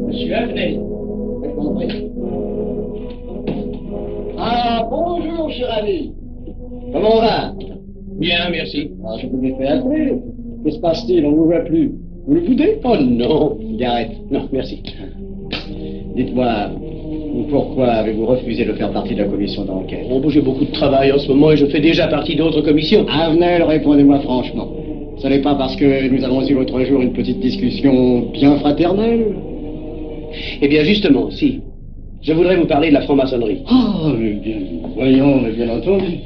Monsieur Abney. Ah, bonjour, cher ami. Comment on va? Bien, merci. Ah, je vous ai fait appeler. Que se passe-t-il? On ne vous voit plus. Vous le foutez? Oh non. Garrett. Non, merci. Dites-moi, pourquoi avez-vous refusé de faire partie de la commission d'enquête? Oh, j'ai beaucoup de travail en ce moment et je fais déjà partie d'autres commissions. Avenel, répondez-moi franchement. Ce n'est pas parce que nous avons eu l'autre jour une petite discussion bien fraternelle? Eh bien, justement, si. Je voudrais vous parler de la franc-maçonnerie. Ah, mais bien, voyons, mais bien entendu.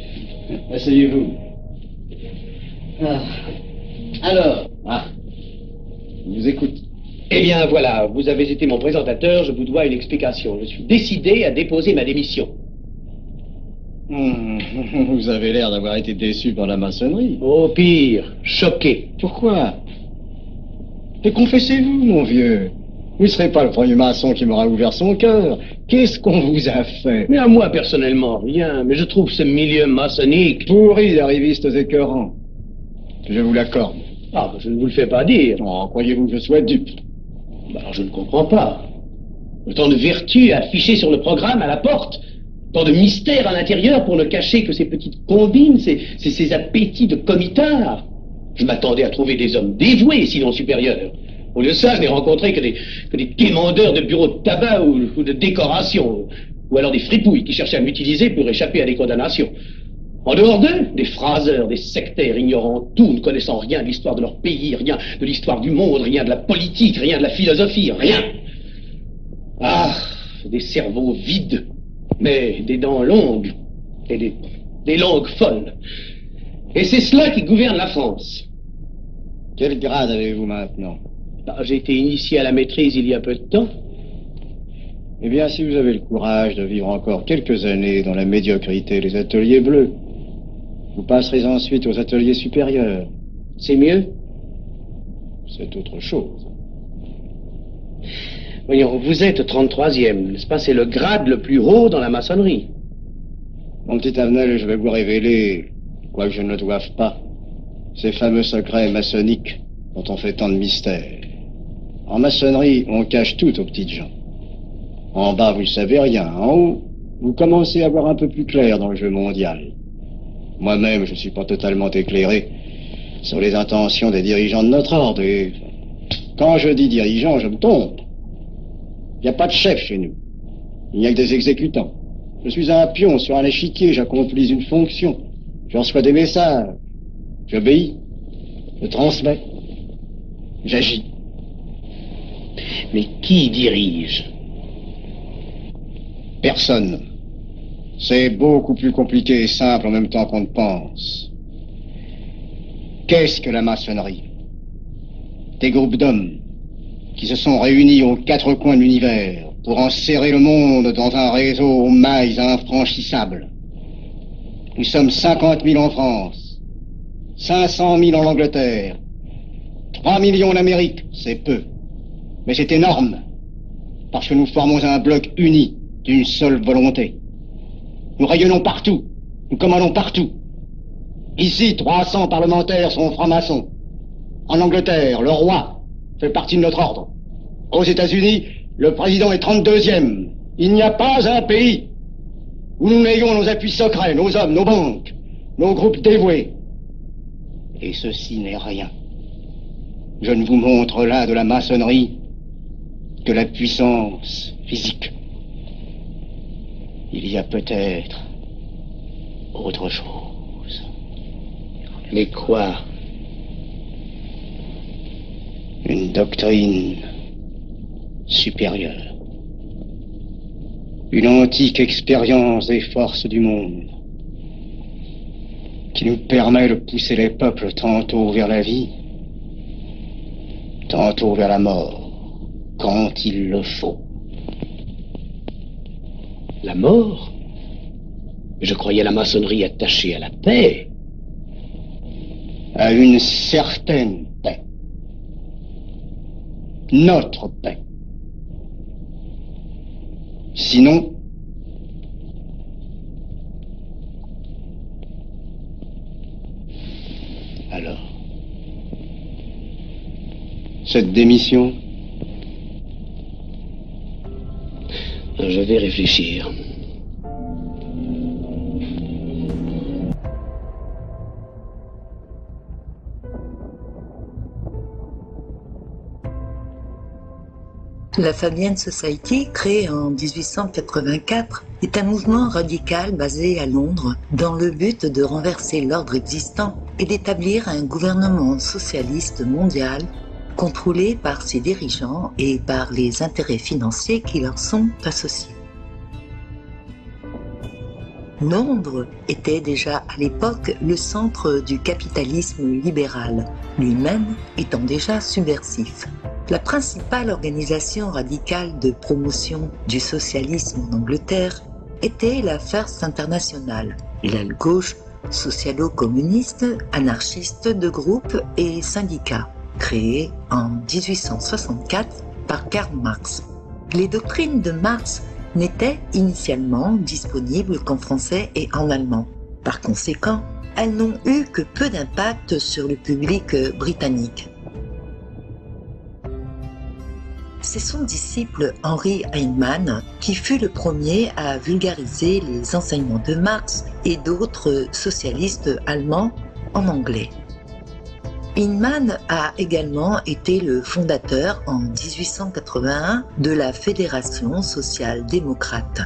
Asseyez-vous. Ah. Alors, je vous écoute. Eh bien, voilà, vous avez été mon présentateur, je vous dois une explication. Je suis décidé à déposer ma démission. Vous avez l'air d'avoir été déçu par la maçonnerie. Au pire, choqué. Pourquoi? Et confessez-vous, mon vieux. Vous ne serez pas le premier maçon qui m'aura ouvert son cœur. Qu'est-ce qu'on vous a fait? Mais à moi, personnellement, rien. Mais je trouve ce milieu maçonnique... Pourri d'arrivistes écœurants. Je vous l'accorde. Ah, je ne vous le fais pas dire. Oh, croyez-vous que je sois dupe? Alors, je ne comprends pas. Autant de vertus affichées sur le programme à la porte. Tant de mystères à l'intérieur pour ne cacher que ces petites combines, ces appétits de comitard. Je m'attendais à trouver des hommes dévoués, sinon supérieurs. Au lieu de ça, je n'ai rencontré que des quémandeurs de bureaux de tabac ou de décoration, ou alors des fripouilles qui cherchaient à m'utiliser pour échapper à des condamnations. En dehors d'eux, des phraseurs, des sectaires ignorant tout, ne connaissant rien de l'histoire de leur pays, rien de l'histoire du monde, rien de la politique, rien de la philosophie, rien. Ah, des cerveaux vides, mais des dents longues et des langues folles. Et c'est cela qui gouverne la France. Quel grade avez-vous maintenant? J'ai été initié à la maîtrise il y a peu de temps. Eh bien, si vous avez le courage de vivre encore quelques années dans la médiocrité des ateliers bleus, vous passerez ensuite aux ateliers supérieurs. C'est mieux? C'est autre chose. Voyons, vous êtes 33e, n'est-ce pas? C'est le grade le plus haut dans la maçonnerie. Mon petit Avenel, je vais vous révéler, quoique je ne le doive pas, ces fameux secrets maçonniques dont on fait tant de mystères. En maçonnerie, on cache tout aux petites gens. En bas, vous ne savez rien. En haut, vous commencez à voir un peu plus clair dans le jeu mondial. Moi-même, je ne suis pas totalement éclairé sur les intentions des dirigeants de notre ordre. Et quand je dis dirigeants, je me trompe. Il n'y a pas de chef chez nous. Il n'y a que des exécutants. Je suis un pion sur un échiquier, j'accomplis une fonction. Je reçois des messages. J'obéis. Je transmets. J'agis. Mais qui dirige? Personne. C'est beaucoup plus compliqué et simple en même temps qu'on ne pense. Qu'est-ce que la maçonnerie? Des groupes d'hommes qui se sont réunis aux quatre coins de l'univers pour enserrer le monde dans un réseau aux mailles infranchissables. Nous sommes 50 000 en France, 500 000 en Angleterre, 3 millions en Amérique, c'est peu. Mais c'est énorme, parce que nous formons un bloc uni d'une seule volonté. Nous rayonnons partout, nous commandons partout. Ici, 300 parlementaires sont francs-maçons. En Angleterre, le roi fait partie de notre ordre. Aux États-Unis, le président est 32e. Il n'y a pas un pays où nous n'ayons nos appuis secrets, nos hommes, nos banques, nos groupes dévoués. Et ceci n'est rien. Je ne vous montre là de la maçonnerie que la puissance physique. Il y a peut-être autre chose. Mais quoi? Une doctrine supérieure. Une antique expérience des forces du monde qui nous permet de pousser les peuples tantôt vers la vie, tantôt vers la mort, quand il le faut. La mort? Je croyais la maçonnerie attachée à la paix. À une certaine paix. Notre paix. Sinon, alors, cette démission? Je vais réfléchir. La Fabian Society, créée en 1884, est un mouvement radical basé à Londres dans le but de renverser l'ordre existant et d'établir un gouvernement socialiste mondial contrôlé par ses dirigeants et par les intérêts financiers qui leur sont associés. Londres était déjà à l'époque le centre du capitalisme libéral, lui-même étant déjà subversif. La principale organisation radicale de promotion du socialisme en Angleterre était la First International, l'aile gauche socialo-communiste, anarchiste de groupes et syndicats, créée en 1864 par Karl Marx. Les doctrines de Marx n'étaient initialement disponibles qu'en français et en allemand. Par conséquent, elles n'ont eu que peu d'impact sur le public britannique. C'est son disciple Henry Hyndman qui fut le premier à vulgariser les enseignements de Marx et d'autres socialistes allemands en anglais. Hyndman a également été le fondateur en 1881 de la Fédération social-démocrate.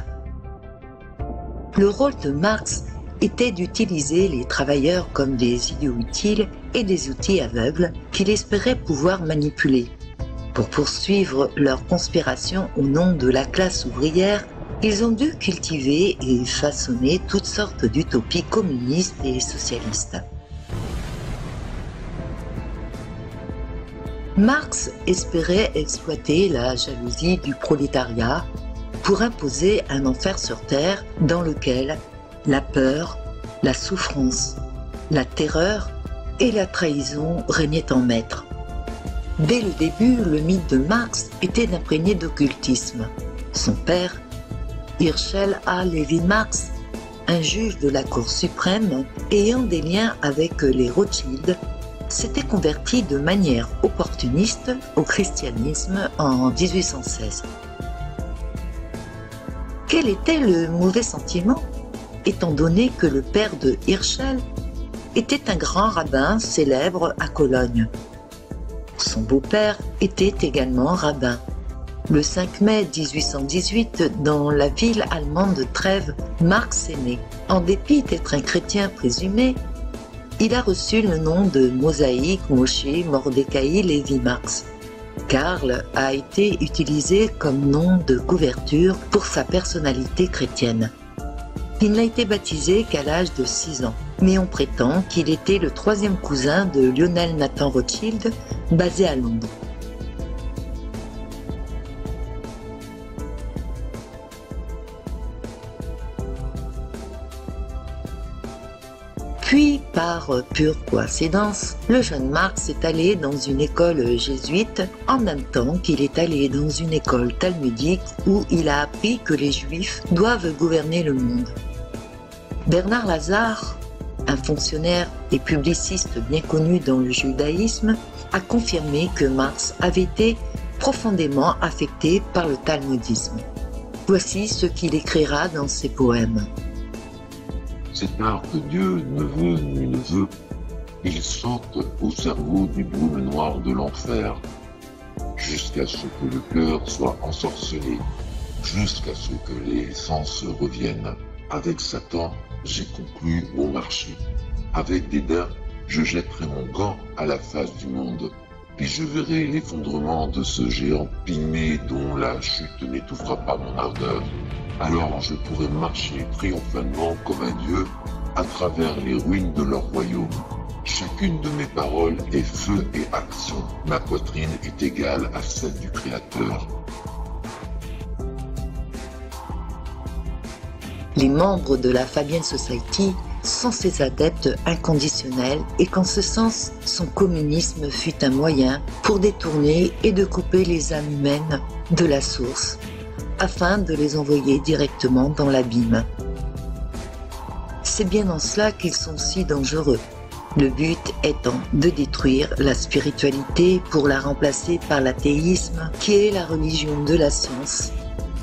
Le rôle de Marx était d'utiliser les travailleurs comme des idiots utiles et des outils aveugles qu'il espérait pouvoir manipuler. Pour poursuivre leur conspiration au nom de la classe ouvrière, ils ont dû cultiver et façonner toutes sortes d'utopies communistes et socialistes. Marx espérait exploiter la jalousie du prolétariat pour imposer un enfer sur terre dans lequel la peur, la souffrance, la terreur et la trahison régnaient en maître. Dès le début, le mythe de Marx était imprégné d'occultisme. Son père, Herschel A. Levy Marx, un juge de la Cour suprême ayant des liens avec les Rothschild, s'était converti de manière opportuniste au christianisme en 1816. Quel était le mauvais sentiment, étant donné que le père de Herschel était un grand rabbin célèbre à Cologne? Son beau-père était également rabbin. Le 5 mai 1818, dans la ville allemande de Trèves, Marx est né. En dépit d'être un chrétien présumé, il a reçu le nom de Mosaïque Moshe Mordecai Levy Marx. Karl a été utilisé comme nom de couverture pour sa personnalité chrétienne. Il n'a été baptisé qu'à l'âge de 6 ans, mais on prétend qu'il était le troisième cousin de Lionel Nathan Rothschild, basé à Londres. Puis, par pure coïncidence, le jeune Marx est allé dans une école jésuite en même temps qu'il est allé dans une école talmudique où il a appris que les Juifs doivent gouverner le monde. Bernard Lazare, un fonctionnaire et publiciste bien connu dans le judaïsme, a confirmé que Marx avait été profondément affecté par le talmudisme. Voici ce qu'il écrira dans ses poèmes. C'est art que Dieu ne veut ni ne veut. Il saute au cerveau du brume noir de l'enfer, jusqu'à ce que le cœur soit ensorcelé, jusqu'à ce que les sens reviennent. Avec Satan, j'ai conclu mon marché. Avec dédain, je jetterai mon gant à la face du monde, et je verrai l'effondrement de ce géant pygmée dont la chute n'étouffera pas mon ardeur. Alors je pourrai marcher triomphalement comme un dieu à travers les ruines de leur royaume. Chacune de mes paroles est feu et action. Ma poitrine est égale à celle du Créateur. Les membres de la Fabian Society sont ses adeptes inconditionnels et qu'en ce sens, son communisme fut un moyen pour détourner et de couper les âmes humaines de la source, afin de les envoyer directement dans l'abîme. C'est bien en cela qu'ils sont si dangereux. Le but étant de détruire la spiritualité pour la remplacer par l'athéisme, qui est la religion de la science,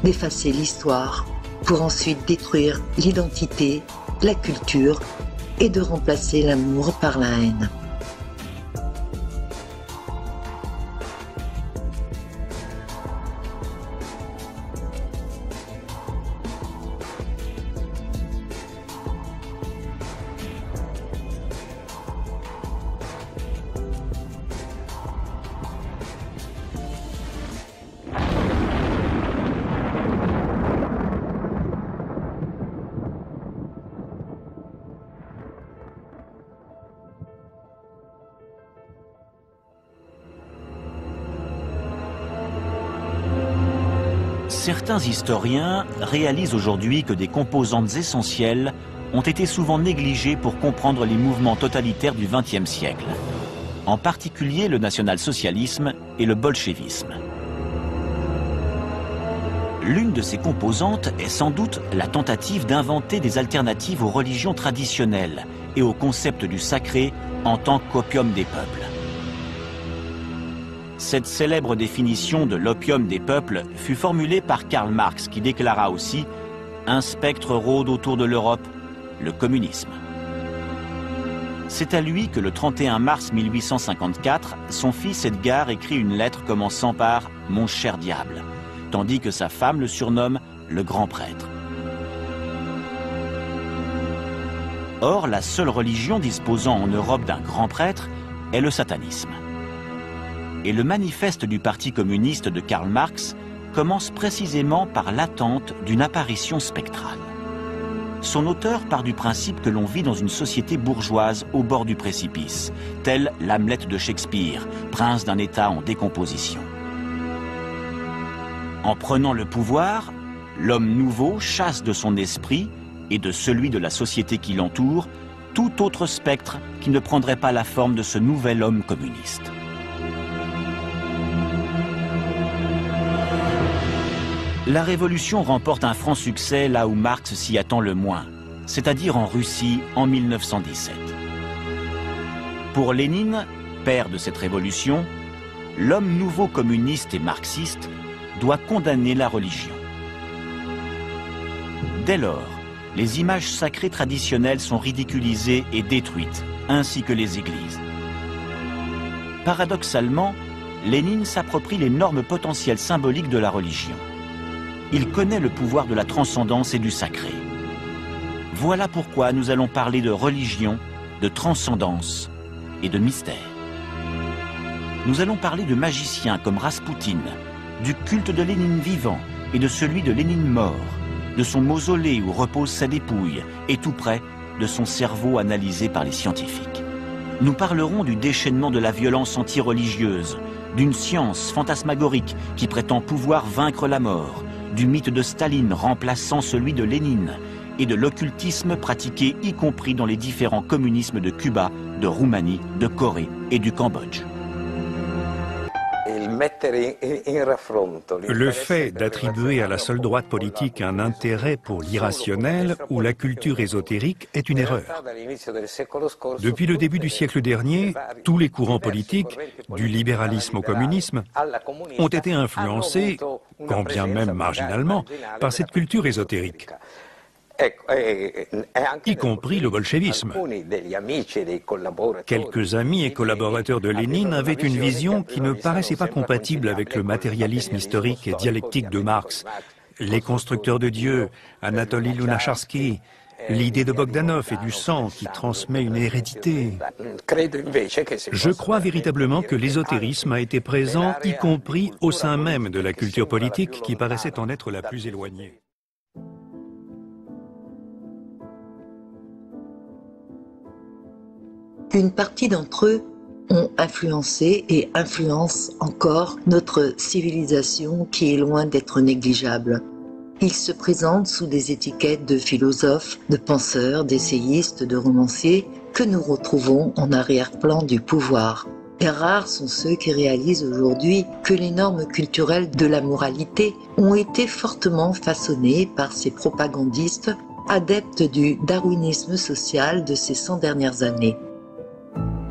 d'effacer l'histoire pour ensuite détruire l'identité, la culture et de remplacer l'amour par la haine. Certains historiens réalisent aujourd'hui que des composantes essentielles ont été souvent négligées pour comprendre les mouvements totalitaires du XXe siècle, en particulier le national-socialisme et le bolchevisme. L'une de ces composantes est sans doute la tentative d'inventer des alternatives aux religions traditionnelles et au concept du sacré en tant qu'opium des peuples. Cette célèbre définition de l'opium des peuples fut formulée par Karl Marx, qui déclara aussi « Un spectre rôde autour de l'Europe, le communisme ». C'est à lui que le 31 mars 1854, son fils Edgar écrit une lettre commençant par « Mon cher diable », tandis que sa femme le surnomme « le grand prêtre ». Or, la seule religion disposant en Europe d'un grand prêtre est le satanisme. Et le manifeste du Parti communiste de Karl Marx commence précisément par l'attente d'une apparition spectrale. Son auteur part du principe que l'on vit dans une société bourgeoise au bord du précipice, telle l'Hamlet de Shakespeare, prince d'un État en décomposition. En prenant le pouvoir, l'homme nouveau chasse de son esprit et de celui de la société qui l'entoure tout autre spectre qui ne prendrait pas la forme de ce nouvel homme communiste. La Révolution remporte un franc succès là où Marx s'y attend le moins, c'est-à-dire en Russie en 1917. Pour Lénine, père de cette révolution, l'homme nouveau communiste et marxiste doit condamner la religion. Dès lors, les images sacrées traditionnelles sont ridiculisées et détruites, ainsi que les églises. Paradoxalement, Lénine s'approprie les normes potentielles symboliques de la religion. Il connaît le pouvoir de la transcendance et du sacré. Voilà pourquoi nous allons parler de religion, de transcendance et de mystère. Nous allons parler de magiciens comme Raspoutine, du culte de Lénine vivant et de celui de Lénine mort, de son mausolée où repose sa dépouille et tout près de son cerveau analysé par les scientifiques. Nous parlerons du déchaînement de la violence anti-religieuse, d'une science fantasmagorique qui prétend pouvoir vaincre la mort, du mythe de Staline remplaçant celui de Lénine et de l'occultisme pratiqué y compris dans les différents communismes de Cuba, de Roumanie, de Corée et du Cambodge. Le fait d'attribuer à la seule droite politique un intérêt pour l'irrationnel ou la culture ésotérique est une erreur. Depuis le début du siècle dernier, tous les courants politiques, du libéralisme au communisme, ont été influencés, quand bien même marginalement, par cette culture ésotérique, y compris le bolchevisme. Quelques amis et collaborateurs de Lénine avaient une vision qui ne paraissait pas compatible avec le matérialisme historique et dialectique de Marx. Les constructeurs de Dieu, Anatoly Lunacharsky, l'idée de Bogdanov et du sang qui transmet une hérédité. Je crois véritablement que l'ésotérisme a été présent, y compris au sein même de la culture politique qui paraissait en être la plus éloignée. Une partie d'entre eux ont influencé et influencent encore notre civilisation qui est loin d'être négligeable. Ils se présentent sous des étiquettes de philosophes, de penseurs, d'essayistes, de romanciers que nous retrouvons en arrière-plan du pouvoir. Et rares sont ceux qui réalisent aujourd'hui que les normes culturelles de la moralité ont été fortement façonnées par ces propagandistes adeptes du darwinisme social de ces 100 dernières années.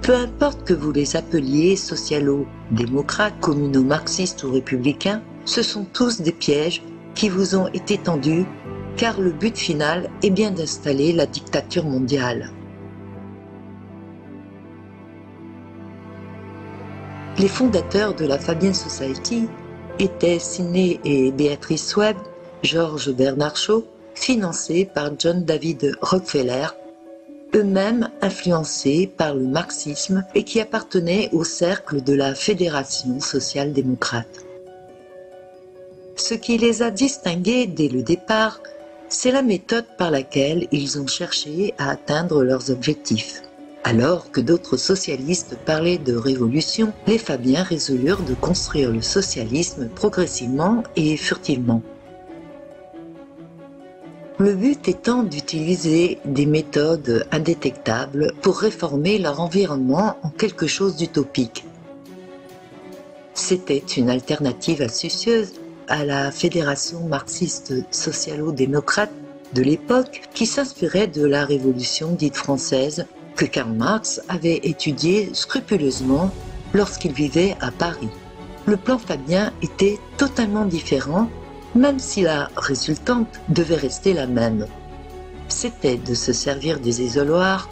Peu importe que vous les appeliez socialo-démocrates, communo-marxistes ou républicains, ce sont tous des pièges qui vous ont été tendus, car le but final est bien d'installer la dictature mondiale. Les fondateurs de la Fabian Society étaient Sidney et Beatrice Webb, George Bernard Shaw, financés par John David Rockefeller, eux-mêmes influencés par le marxisme et qui appartenaient au cercle de la Fédération social-démocrate. Ce qui les a distingués dès le départ, c'est la méthode par laquelle ils ont cherché à atteindre leurs objectifs. Alors que d'autres socialistes parlaient de révolution, les Fabiens résolurent de construire le socialisme progressivement et furtivement. Le but étant d'utiliser des méthodes indétectables pour réformer leur environnement en quelque chose d'utopique. C'était une alternative astucieuse à la Fédération marxiste socialo-démocrate de l'époque qui s'inspirait de la révolution dite française que Karl Marx avait étudiée scrupuleusement lorsqu'il vivait à Paris. Le plan fabien était totalement différent, même si la résultante devait rester la même. C'était de se servir des isoloirs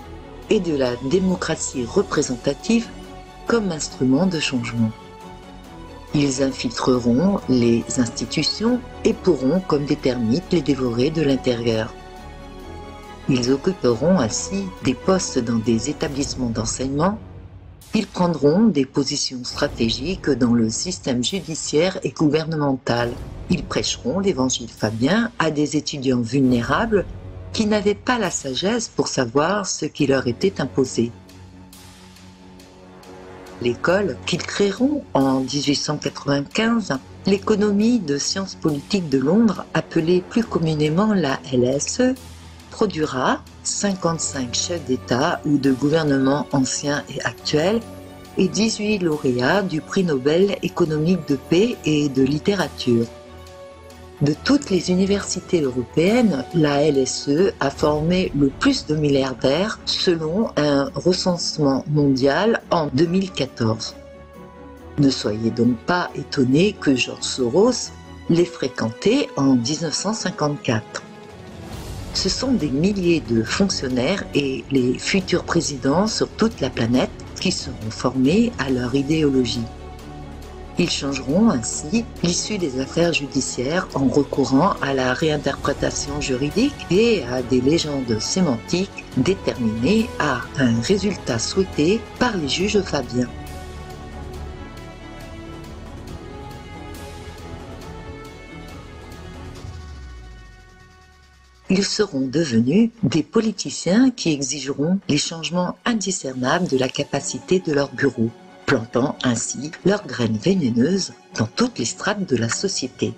et de la démocratie représentative comme instrument de changement. Ils infiltreront les institutions et pourront, comme des termites, les dévorer de l'intérieur. Ils occuperont ainsi des postes dans des établissements d'enseignement. Ils prendront des positions stratégiques dans le système judiciaire et gouvernemental. Ils prêcheront l'évangile fabien à des étudiants vulnérables qui n'avaient pas la sagesse pour savoir ce qui leur était imposé. L'école qu'ils créeront en 1895, l'économie de sciences politiques de Londres, appelée plus communément la LSE, produira 55 chefs d'État ou de gouvernement anciens et actuels et 18 lauréats du prix Nobel économique de paix et de littérature. De toutes les universités européennes, la LSE a formé le plus de milliardaires selon un recensement mondial en 2014. Ne soyez donc pas étonnés que George Soros l'ait fréquenté en 1954. Ce sont des milliers de fonctionnaires et les futurs présidents sur toute la planète qui seront formés à leur idéologie. Ils changeront ainsi l'issue des affaires judiciaires en recourant à la réinterprétation juridique et à des légendes sémantiques déterminées à un résultat souhaité par les juges fabiens. Ils seront devenus des politiciens qui exigeront les changements indiscernables de la capacité de leur bureau, plantant ainsi leurs graines vénéneuses dans toutes les strates de la société.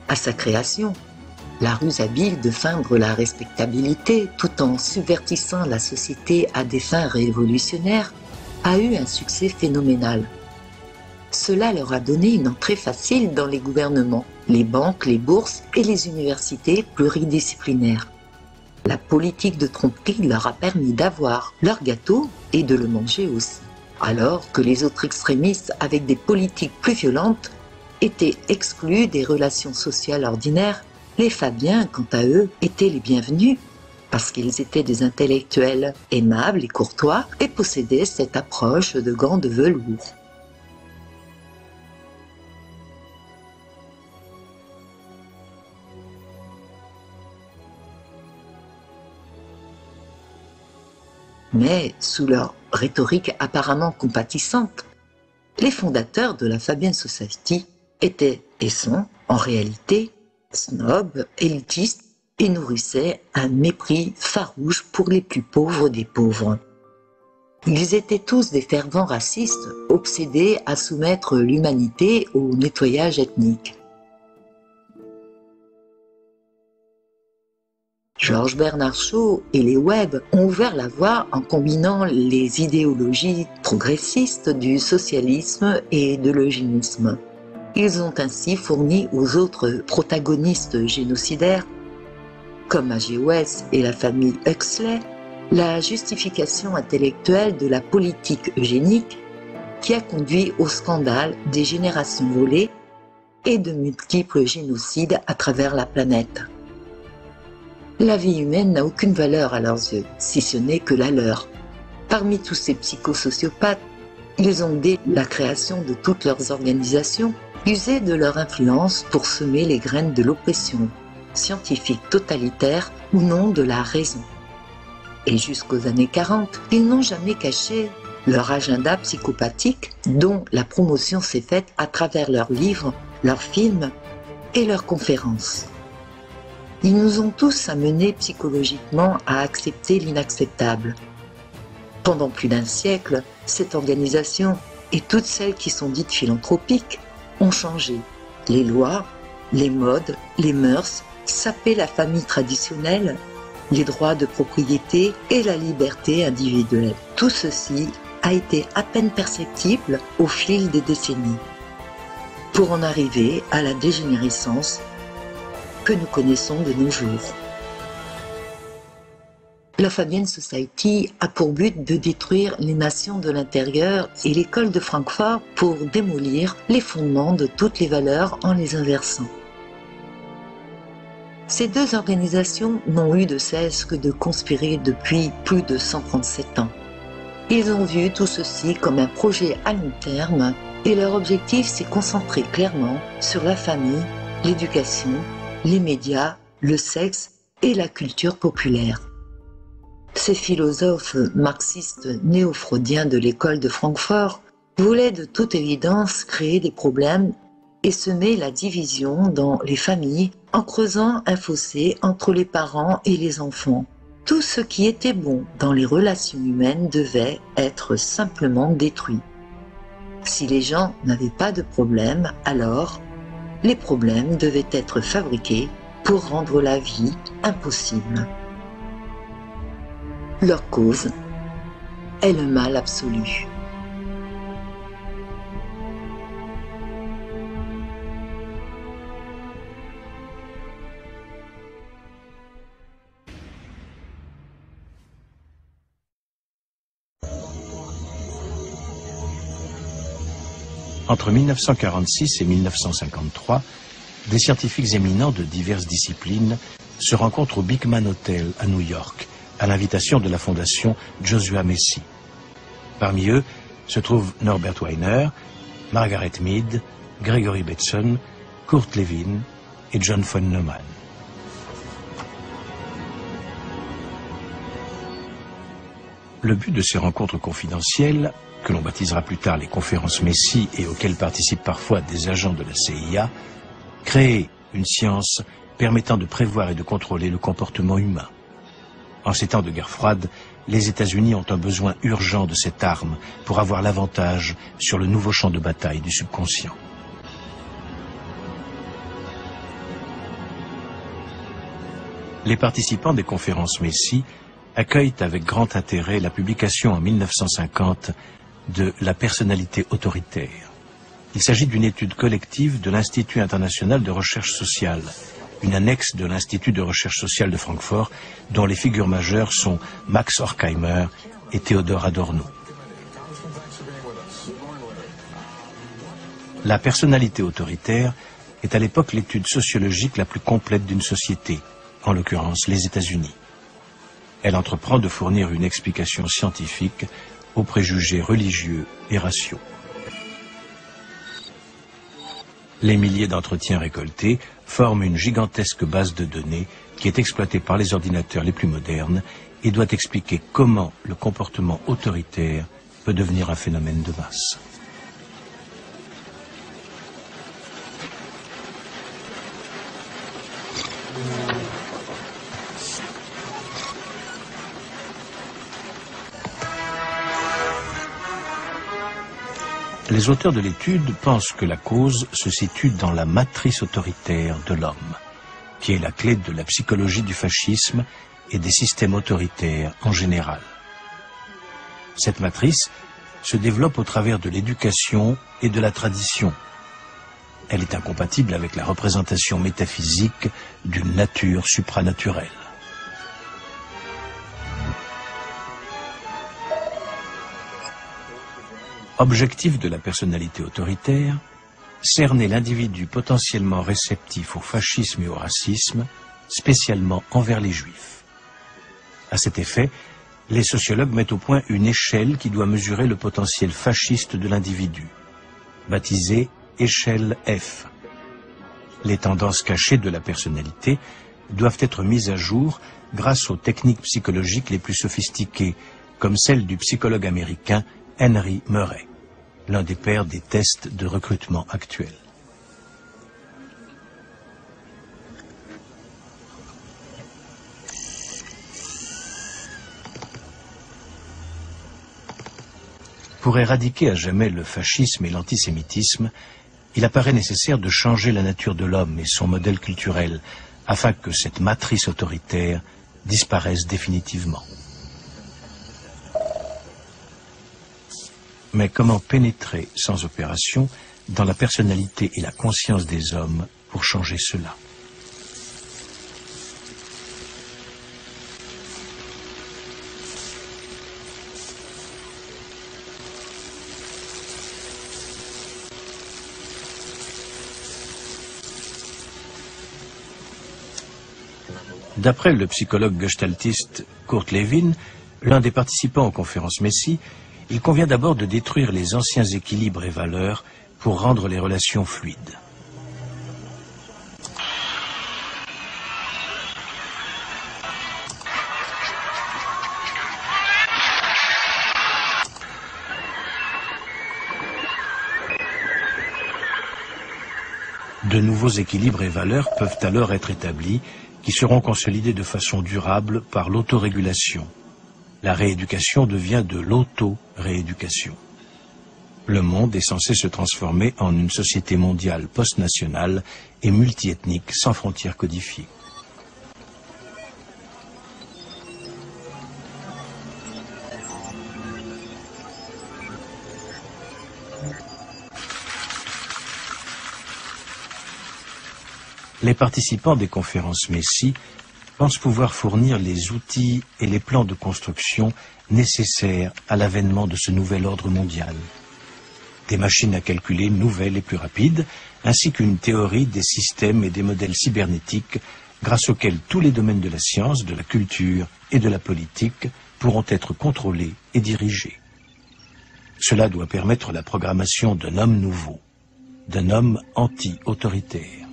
À sa création, la ruse habile de feindre la respectabilité tout en subvertissant la société à des fins révolutionnaires a eu un succès phénoménal. Cela leur a donné une entrée facile dans les gouvernements, les banques, les bourses et les universités pluridisciplinaires. La politique de tromperie leur a permis d'avoir leur gâteau et de le manger aussi, alors que les autres extrémistes avec des politiques plus violentes étaient exclus des relations sociales ordinaires. Les Fabiens, quant à eux, étaient les bienvenus parce qu'ils étaient des intellectuels aimables et courtois et possédaient cette approche de gants de velours. Mais sous leur rhétorique apparemment compatissante, les fondateurs de la Fabian Society étaient et sont, en réalité, snobs, élitistes et nourrissaient un mépris farouche pour les plus pauvres des pauvres. Ils étaient tous des fervents racistes, obsédés à soumettre l'humanité au nettoyage ethnique. Georges Bernard Shaw et les Webb ont ouvert la voie en combinant les idéologies progressistes du socialisme et de l'eugénisme. Ils ont ainsi fourni aux autres protagonistes génocidaires, comme H.G. Wells et la famille Huxley, la justification intellectuelle de la politique eugénique qui a conduit au scandale des générations volées et de multiples génocides à travers la planète. La vie humaine n'a aucune valeur à leurs yeux, si ce n'est que la leur. Parmi tous ces psychosociopathes, ils ont dès la création de toutes leurs organisations usé de leur influence pour semer les graines de l'oppression, scientifique totalitaire ou non de la raison. Et jusqu'aux années 40, ils n'ont jamais caché leur agenda psychopathique dont la promotion s'est faite à travers leurs livres, leurs films et leurs conférences. Ils nous ont tous amenés psychologiquement à accepter l'inacceptable. Pendant plus d'un siècle, cette organisation et toutes celles qui sont dites philanthropiques ont changé. Les lois, les modes, les mœurs, sapé la famille traditionnelle, les droits de propriété et la liberté individuelle. Tout ceci a été à peine perceptible au fil des décennies, pour en arriver à la dégénérescence que nous connaissons de nos jours. La Fabian Society a pour but de détruire les nations de l'intérieur et l'école de Francfort pour démolir les fondements de toutes les valeurs en les inversant. Ces deux organisations n'ont eu de cesse que de conspirer depuis plus de 137 ans. Ils ont vu tout ceci comme un projet à long terme et leur objectif s'est concentré clairement sur la famille, l'éducation, les médias, le sexe et la culture populaire. Ces philosophes marxistes néo-freudiens de l'école de Francfort voulaient de toute évidence créer des problèmes et semer la division dans les familles en creusant un fossé entre les parents et les enfants. Tout ce qui était bon dans les relations humaines devait être simplement détruit. Si les gens n'avaient pas de problème, alors les problèmes devaient être fabriqués pour rendre la vie impossible. Leur cause est le mal absolu. Entre 1946 et 1953, des scientifiques éminents de diverses disciplines se rencontrent au Beekman Hotel à New York, à l'invitation de la fondation Joshua Macy. Parmi eux se trouvent Norbert Wiener, Margaret Mead, Gregory Bateson, Kurt Lewin et John von Neumann. Le but de ces rencontres confidentielles, que l'on baptisera plus tard les conférences Macy et auxquelles participent parfois des agents de la CIA, créer une science permettant de prévoir et de contrôler le comportement humain. En ces temps de guerre froide, les États-Unis ont un besoin urgent de cette arme pour avoir l'avantage sur le nouveau champ de bataille du subconscient. Les participants des conférences Macy accueillent avec grand intérêt la publication en 1950 de La personnalité autoritaire. Il s'agit d'une étude collective de l'Institut international de recherche sociale, une annexe de l'Institut de recherche sociale de Francfort, dont les figures majeures sont Max Horkheimer et Theodor Adorno. La personnalité autoritaire est à l'époque l'étude sociologique la plus complète d'une société, en l'occurrence les États-Unis. Elle entreprend de fournir une explication scientifique aux préjugés religieux et raciaux. Les milliers d'entretiens récoltés forment une gigantesque base de données qui est exploitée par les ordinateurs les plus modernes et doit expliquer comment le comportement autoritaire peut devenir un phénomène de masse. Les auteurs de l'étude pensent que la cause se situe dans la matrice autoritaire de l'homme. qui est la clé de la psychologie du fascisme et des systèmes autoritaires en général. Cette matrice se développe au travers de l'éducation et de la tradition. Elle est incompatible avec la représentation métaphysique d'une nature supranaturelle. Objectif de la personnalité autoritaire, cerner l'individu potentiellement réceptif au fascisme et au racisme, spécialement envers les Juifs. À cet effet, les sociologues mettent au point une échelle qui doit mesurer le potentiel fasciste de l'individu, baptisée échelle F. Les tendances cachées de la personnalité doivent être mises à jour grâce aux techniques psychologiques les plus sophistiquées, comme celle du psychologue américain Henry Murray, l'un des pères des tests de recrutement actuels. Pour éradiquer à jamais le fascisme et l'antisémitisme, il apparaît nécessaire de changer la nature de l'homme et son modèle culturel afin que cette matrice autoritaire disparaisse définitivement. Mais comment pénétrer sans opération dans la personnalité et la conscience des hommes pour changer cela? D'après le psychologue gestaltiste Kurt Lewin, l'un des participants aux conférences Messie, il convient d'abord de détruire les anciens équilibres et valeurs pour rendre les relations fluides. De nouveaux équilibres et valeurs peuvent alors être établis, qui seront consolidés de façon durable par l'autorégulation. La rééducation devient de l'auto-rééducation. Le monde est censé se transformer en une société mondiale post-nationale et multiethnique sans frontières codifiées. Les participants des conférences Messie pensent pouvoir fournir les outils et les plans de construction nécessaires à l'avènement de ce nouvel ordre mondial. Des machines à calculer nouvelles et plus rapides, ainsi qu'une théorie des systèmes et des modèles cybernétiques grâce auxquels tous les domaines de la science, de la culture et de la politique pourront être contrôlés et dirigés. Cela doit permettre la programmation d'un homme nouveau, d'un homme anti-autoritaire.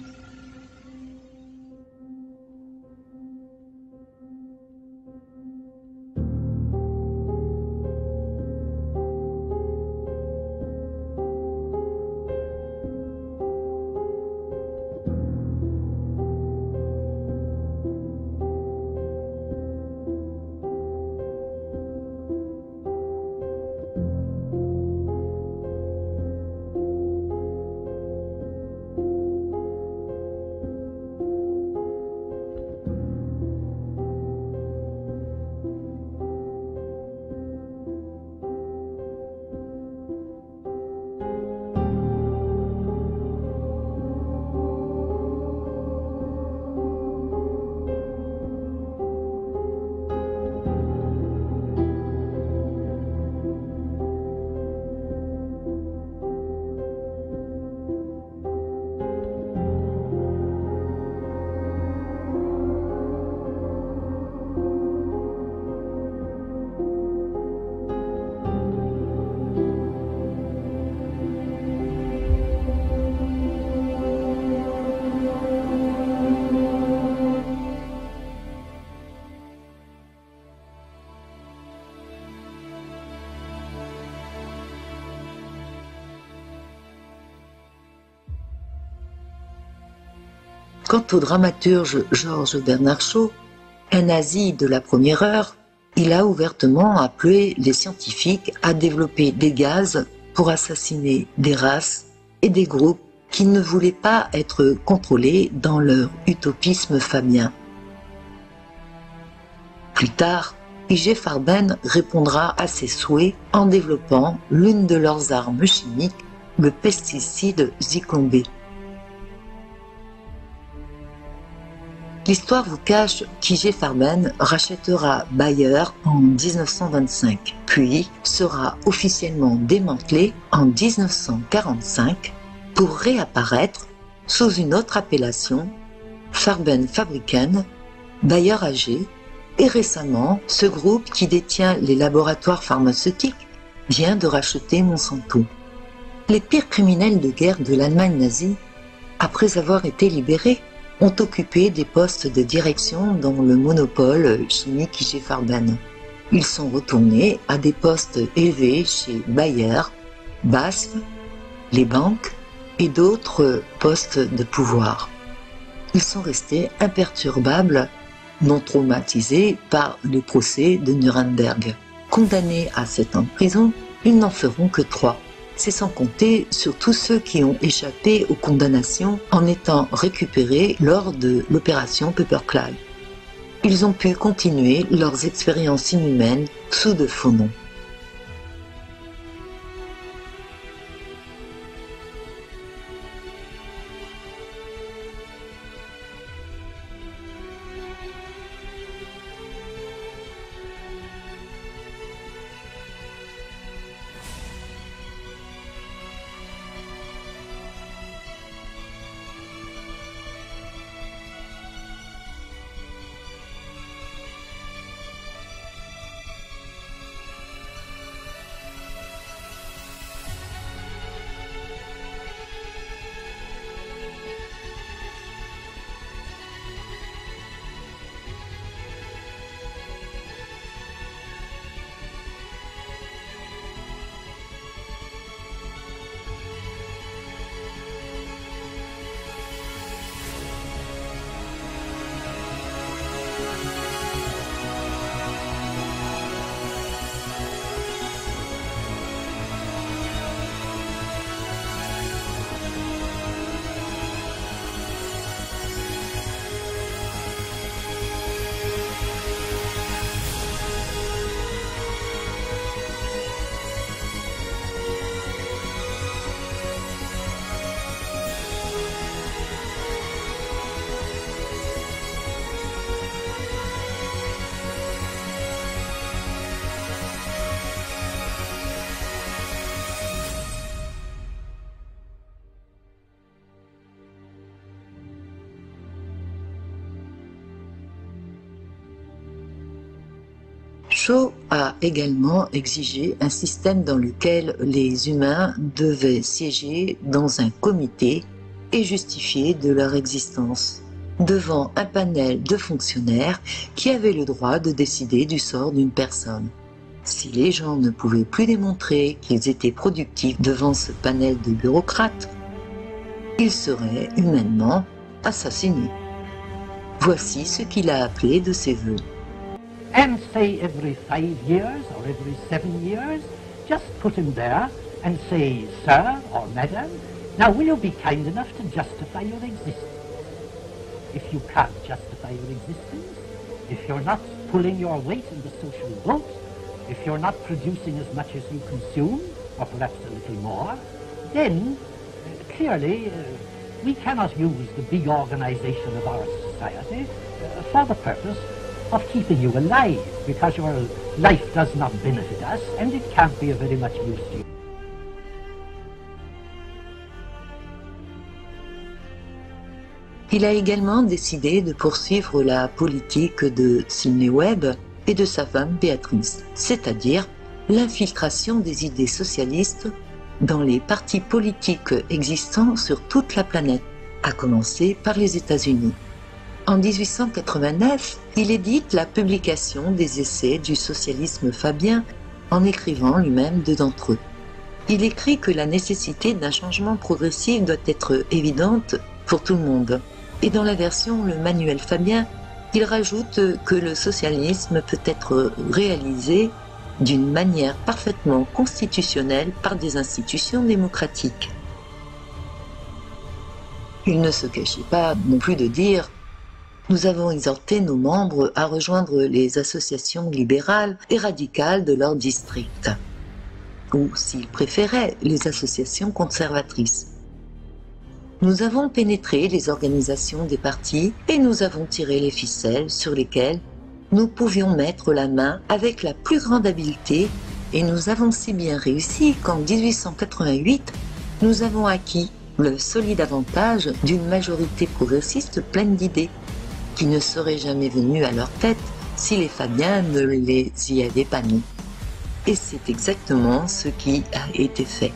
Quant au dramaturge Georges Bernard Shaw, un nazi de la première heure, il a ouvertement appelé les scientifiques à développer des gaz pour assassiner des races et des groupes qui ne voulaient pas être contrôlés dans leur utopisme fabien. Plus tard, I.G. Farben répondra à ces souhaits en développant l'une de leurs armes chimiques, le pesticide Zyklon B. L'histoire vous cache qu'I.G. Farben rachètera Bayer en 1925, puis sera officiellement démantelé en 1945 pour réapparaître sous une autre appellation, Farben Fabriken, Bayer AG, et récemment, ce groupe qui détient les laboratoires pharmaceutiques vient de racheter Monsanto. Les pires criminels de guerre de l'Allemagne nazie, après avoir été libérés, ont occupé des postes de direction dans le monopole chimique I.G. Farben. Ils sont retournés à des postes élevés chez Bayer, BASF, les banques et d'autres postes de pouvoir. Ils sont restés imperturbables, non traumatisés par le procès de Nuremberg. Condamnés à 7 ans de prison, ils n'en feront que 3. C'est sans compter sur tous ceux qui ont échappé aux condamnations en étant récupérés lors de l'opération Paperclay. Ils ont pu continuer leurs expériences inhumaines sous de faux noms. Shaw a également exigé un système dans lequel les humains devaient siéger dans un comité et justifier de leur existence, devant un panel de fonctionnaires qui avaient le droit de décider du sort d'une personne. Si les gens ne pouvaient plus démontrer qu'ils étaient productifs devant ce panel de bureaucrates, ils seraient humainement assassinés. Voici ce qu'il a appelé de ses vœux. And say every 5 years or every 7 years, just put him there and say, sir or madam, now will you be kind enough to justify your existence? If you can't justify your existence, if you're not pulling your weight in the social vote, if you're not producing as much as you consume, or perhaps a little more, then clearly we cannot use the big organization of our society for the purpose of keeping you alive, because your life does not benefit us and it can't be of very much use to you. Il a également décidé de poursuivre la politique de Sidney Webb et de sa femme Béatrice, c'est-à-dire l'infiltration des idées socialistes dans les partis politiques existants sur toute la planète, à commencer par les États-Unis. En 1889, il édite la publication des essais du socialisme fabien en écrivant lui-même deux d'entre eux. Il écrit que la nécessité d'un changement progressif doit être évidente pour tout le monde. Et dans la version Le Manuel Fabien, il rajoute que le socialisme peut être réalisé d'une manière parfaitement constitutionnelle par des institutions démocratiques. Il ne se cachait pas non plus de dire « Nous avons exhorté nos membres à rejoindre les associations libérales et radicales de leur district. » Ou, s'ils préféraient, les associations conservatrices. Nous avons pénétré les organisations des partis et nous avons tiré les ficelles sur lesquelles nous pouvions mettre la main avec la plus grande habileté et nous avons si bien réussi qu'en 1888, nous avons acquis le solide avantage d'une majorité progressiste pleine d'idées qui ne serait jamais venue à leur tête si les Fabiens ne les y avaient pas mis. Et c'est exactement ce qui a été fait.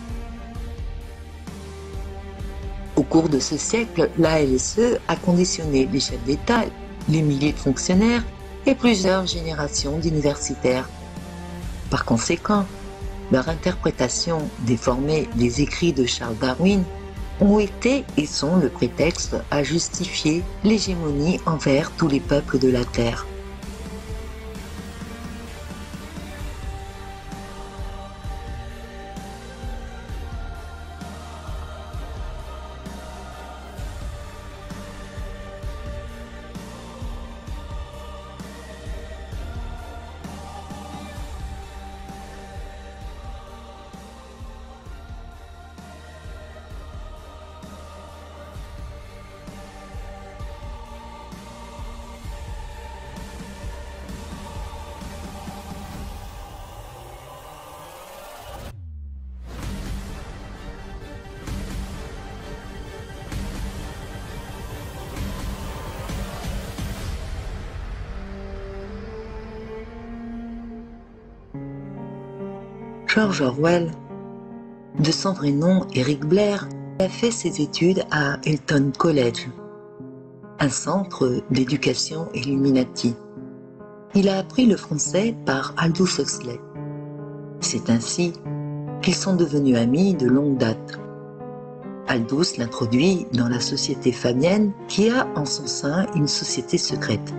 Au cours de ce siècle, la LSE a conditionné les chefs d'État, les milliers de fonctionnaires et plusieurs générations d'universitaires. Par conséquent, leur interprétation déformée des écrits de Charles Darwin ont été et sont le prétexte à justifier l'hégémonie envers tous les peuples de la Terre. George Orwell, de son vrai nom Eric Blair, a fait ses études à Eton College, un centre d'éducation Illuminati. Il a appris le français par Aldous Huxley. C'est ainsi qu'ils sont devenus amis de longue date. Aldous l'introduit dans la société fabienne qui a en son sein une société secrète.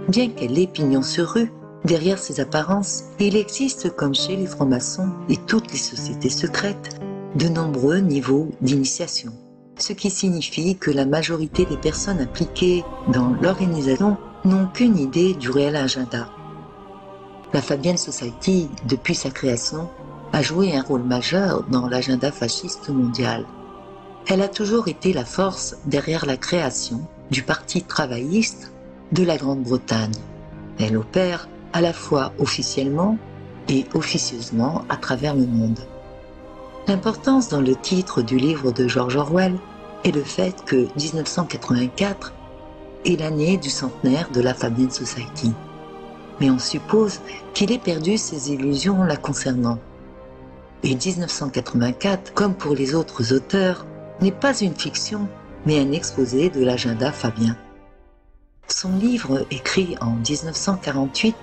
Bien qu'elle ait pignon sur rue, derrière ces apparences, il existe, comme chez les francs-maçons et toutes les sociétés secrètes, de nombreux niveaux d'initiation. Ce qui signifie que la majorité des personnes impliquées dans l'organisation n'ont qu'une idée du réel agenda. La Fabian Society, depuis sa création, a joué un rôle majeur dans l'agenda fasciste mondial. Elle a toujours été la force derrière la création du Parti travailliste de la Grande-Bretagne. Elle opère à la fois officiellement et officieusement à travers le monde. L'importance dans le titre du livre de George Orwell est le fait que 1984 est l'année du centenaire de la Fabian Society. Mais on suppose qu'il ait perdu ses illusions la concernant. Et 1984, comme pour les autres auteurs, n'est pas une fiction, mais un exposé de l'agenda fabien. Son livre, écrit en 1948,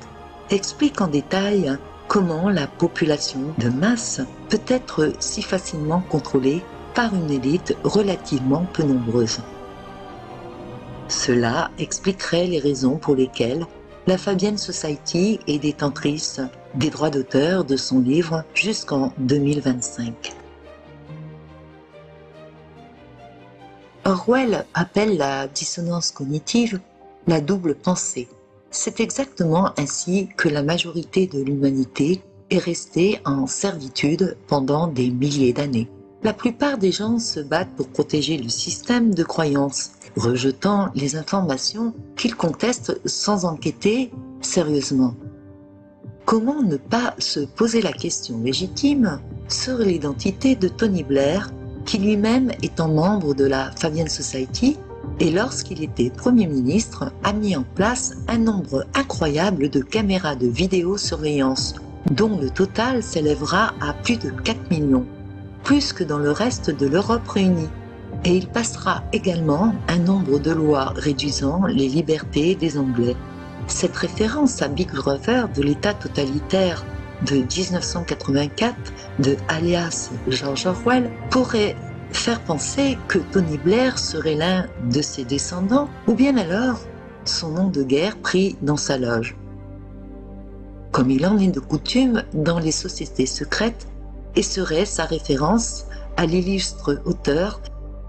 explique en détail comment la population de masse peut être si facilement contrôlée par une élite relativement peu nombreuse. Cela expliquerait les raisons pour lesquelles la Fabian Society est détentrice des droits d'auteur de son livre jusqu'en 2025. Orwell appelle la dissonance cognitive la double pensée. C'est exactement ainsi que la majorité de l'humanité est restée en servitude pendant des milliers d'années. La plupart des gens se battent pour protéger le système de croyances, rejetant les informations qu'ils contestent sans enquêter sérieusement. Comment ne pas se poser la question légitime sur l'identité de Tony Blair, qui lui-même étant membre de la Fabian Society, et lorsqu'il était Premier ministre, a mis en place un nombre incroyable de caméras de vidéosurveillance, dont le total s'élèvera à plus de 4 millions, plus que dans le reste de l'Europe réunie. Et il passera également un nombre de lois réduisant les libertés des Anglais. Cette référence à Big Brother de l'État totalitaire de 1984 de alias George Orwell pourrait faire penser que Tony Blair serait l'un de ses descendants, ou bien alors son nom de guerre pris dans sa loge. Comme il en est de coutume dans les sociétés secrètes, et serait sa référence à l'illustre auteur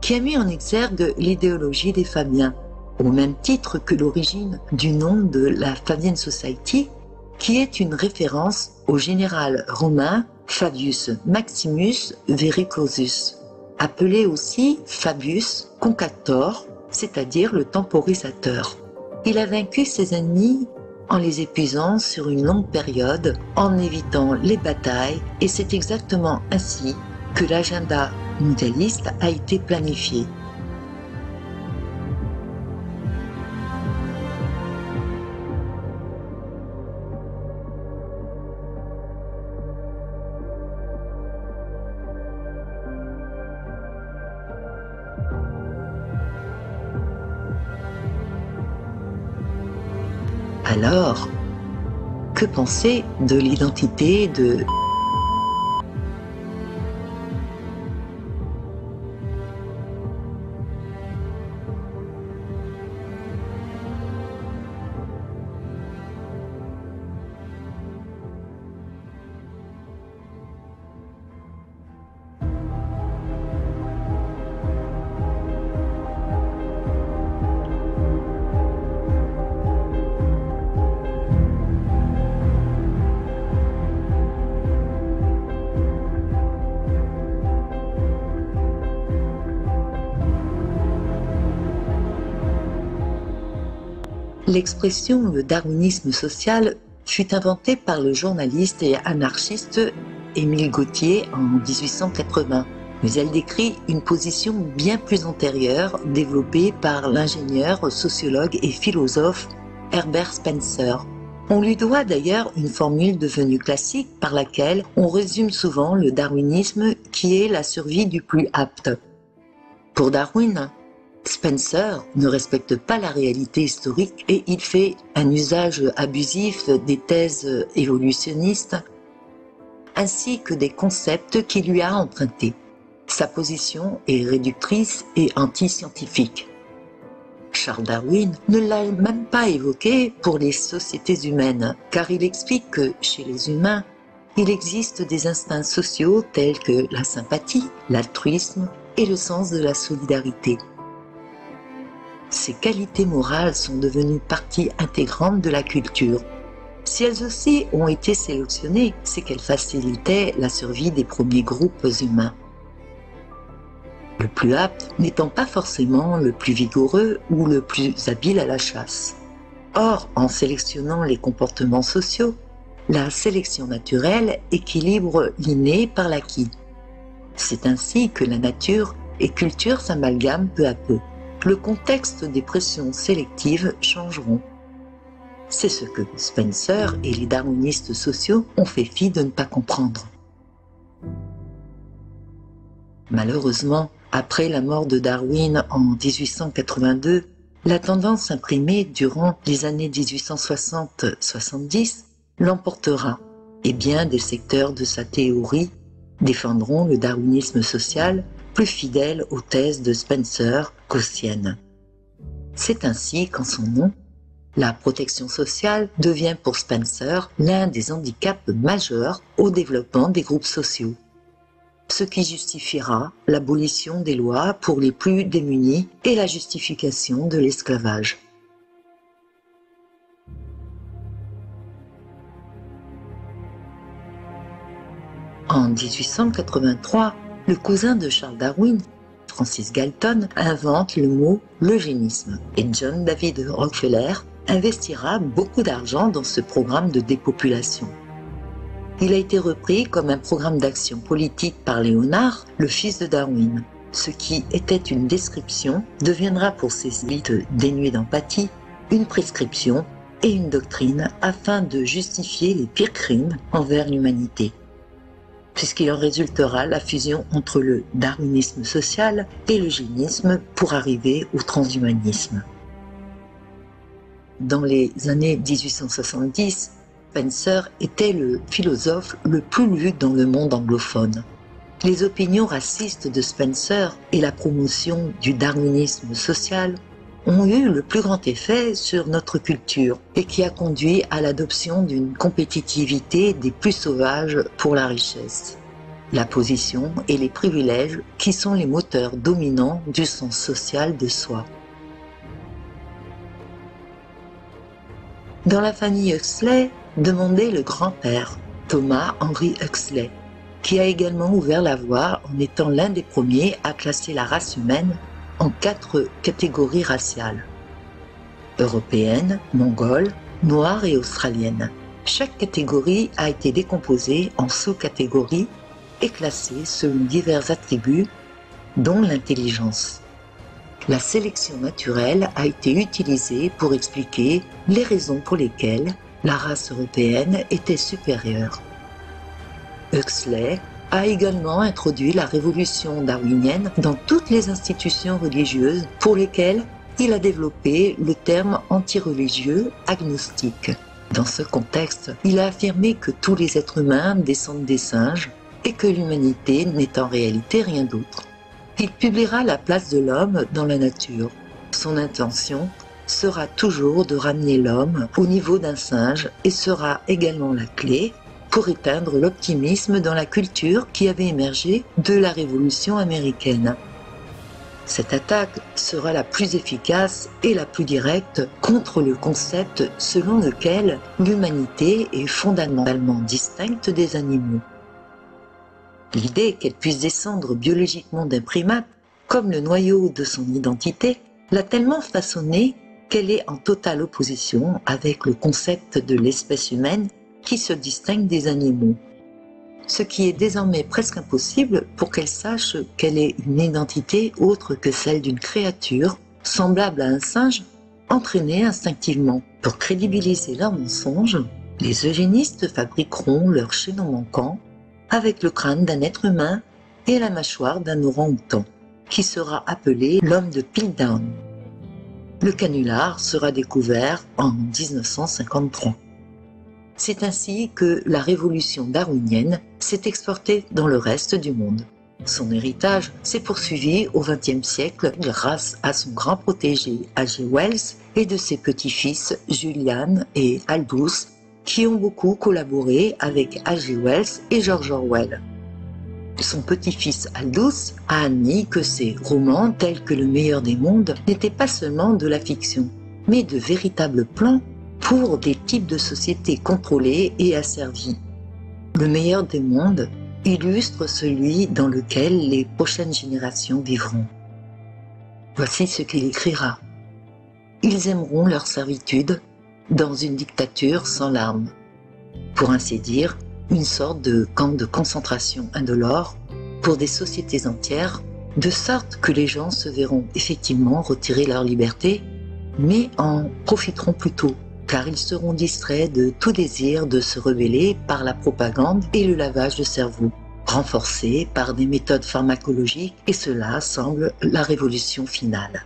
qui a mis en exergue l'idéologie des Fabiens, au même titre que l'origine du nom de la Fabian Society, qui est une référence au général romain Fabius Maximus Verrucosus, appelé aussi Fabius Concactor, c'est-à-dire le temporisateur. Il a vaincu ses ennemis en les épuisant sur une longue période, en évitant les batailles, et c'est exactement ainsi que l'agenda mondialiste a été planifié. Alors, que penser de l'identité de L'expression « le darwinisme social » fut inventée par le journaliste et anarchiste Émile Gautier en 1880, mais elle décrit une position bien plus antérieure développée par l'ingénieur, sociologue et philosophe Herbert Spencer. On lui doit d'ailleurs une formule devenue classique par laquelle on résume souvent le darwinisme qui est la survie du plus apte. Pour Darwin, Spencer ne respecte pas la réalité historique et il fait un usage abusif des thèses évolutionnistes ainsi que des concepts qu'il lui a empruntés. Sa position est réductrice et anti-scientifique. Charles Darwin ne l'a même pas évoqué pour les sociétés humaines, car il explique que chez les humains, il existe des instincts sociaux tels que la sympathie, l'altruisme et le sens de la solidarité. Ces qualités morales sont devenues partie intégrante de la culture. Si elles aussi ont été sélectionnées, c'est qu'elles facilitaient la survie des premiers groupes humains. Le plus apte n'étant pas forcément le plus vigoureux ou le plus habile à la chasse. Or, en sélectionnant les comportements sociaux, la sélection naturelle équilibre l'inné par l'acquis. C'est ainsi que la nature et culture s'amalgament peu à peu. Le contexte des pressions sélectives changeront. C'est ce que Spencer et les darwinistes sociaux ont fait fi de ne pas comprendre. Malheureusement, après la mort de Darwin en 1882, la tendance imprimée durant les années 1860-70 l'emportera, et bien des secteurs de sa théorie défendront le darwinisme social plus fidèle aux thèses de Spencer qu'aux siennes. C'est ainsi qu'en son nom, la protection sociale devient pour Spencer l'un des handicaps majeurs au développement des groupes sociaux, ce qui justifiera l'abolition des lois pour les plus démunis et la justification de l'esclavage. En 1883, le cousin de Charles Darwin, Francis Galton, invente le mot l'eugénisme et John David Rockefeller investira beaucoup d'argent dans ce programme de dépopulation. Il a été repris comme un programme d'action politique par Léonard, le fils de Darwin. Ce qui était une description deviendra pour ces élites dénuées d'empathie une prescription et une doctrine afin de justifier les pires crimes envers l'humanité, puisqu'il en résultera la fusion entre le darwinisme social et l'eugénisme pour arriver au transhumanisme. Dans les années 1870, Spencer était le philosophe le plus lu dans le monde anglophone. Les opinions racistes de Spencer et la promotion du darwinisme social ont eu le plus grand effet sur notre culture et qui a conduit à l'adoption d'une compétitivité des plus sauvages pour la richesse. la position et les privilèges qui sont les moteurs dominants du sens social de soi. Dans la famille Huxley, demandait le grand-père, Thomas Henry Huxley, qui a également ouvert la voie en étant l'un des premiers à classer la race humaine en 4 catégories raciales: européenne, mongole, noire et australienne. Chaque catégorie a été décomposée en sous-catégories et classée selon divers attributs, dont l'intelligence. La sélection naturelle a été utilisée pour expliquer les raisons pour lesquelles la race européenne était supérieure. Huxley a également introduit la révolution darwinienne dans toutes les institutions religieuses pour lesquelles il a développé le terme antireligieux agnostique. Dans ce contexte, il a affirmé que tous les êtres humains descendent des singes et que l'humanité n'est en réalité rien d'autre. Il publiera la place de l'homme dans la nature. Son intention sera toujours de ramener l'homme au niveau d'un singe et sera également la clé pour éteindre l'optimisme dans la culture qui avait émergé de la Révolution américaine. Cette attaque sera la plus efficace et la plus directe contre le concept selon lequel l'humanité est fondamentalement distincte des animaux. L'idée qu'elle puisse descendre biologiquement d'un primate, comme le noyau de son identité, l'a tellement façonnée qu'elle est en totale opposition avec le concept de l'espèce humaine qui se distingue des animaux. Ce qui est désormais presque impossible pour qu'elle sache qu'elle ait une identité autre que celle d'une créature, semblable à un singe, entraînée instinctivement. Pour crédibiliser leur mensonge, les eugénistes fabriqueront leur chaînon manquant avec le crâne d'un être humain et la mâchoire d'un orang-outan, qui sera appelé l'homme de Piltdown. Le canular sera découvert en 1953. C'est ainsi que la révolution darwinienne s'est exportée dans le reste du monde. Son héritage s'est poursuivi au XXe siècle grâce à son grand protégé H.G. Wells et de ses petits-fils Julian et Aldous, qui ont beaucoup collaboré avec H.G. Wells et George Orwell. Son petit-fils Aldous a admis que ses romans tels que Le meilleur des mondes n'étaient pas seulement de la fiction, mais de véritables plans pour des types de sociétés contrôlées et asservies. Le meilleur des mondes illustre celui dans lequel les prochaines générations vivront. Voici ce qu'il écrira. Ils aimeront leur servitude dans une dictature sans larmes. Pour ainsi dire, une sorte de camp de concentration indolore pour des sociétés entières, de sorte que les gens se verront effectivement retirer leur liberté, mais en profiteront plutôt, car ils seront distraits de tout désir de se rebeller par la propagande et le lavage de cerveau, renforcés par des méthodes pharmacologiques, et cela semble la révolution finale.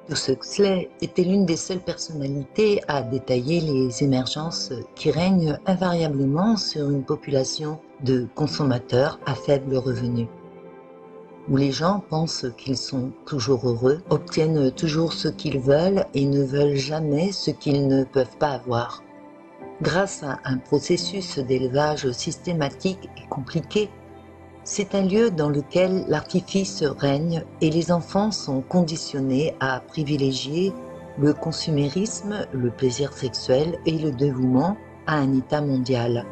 Aldous Huxley était l'une des seules personnalités à détailler les émergences qui règnent invariablement sur une population de consommateurs à faible revenu, où les gens pensent qu'ils sont toujours heureux, obtiennent toujours ce qu'ils veulent et ne veulent jamais ce qu'ils ne peuvent pas avoir. Grâce à un processus d'élevage systématique et compliqué, c'est un lieu dans lequel l'artifice règne et les enfants sont conditionnés à privilégier le consumérisme, le plaisir sexuel et le dévouement à un état mondial.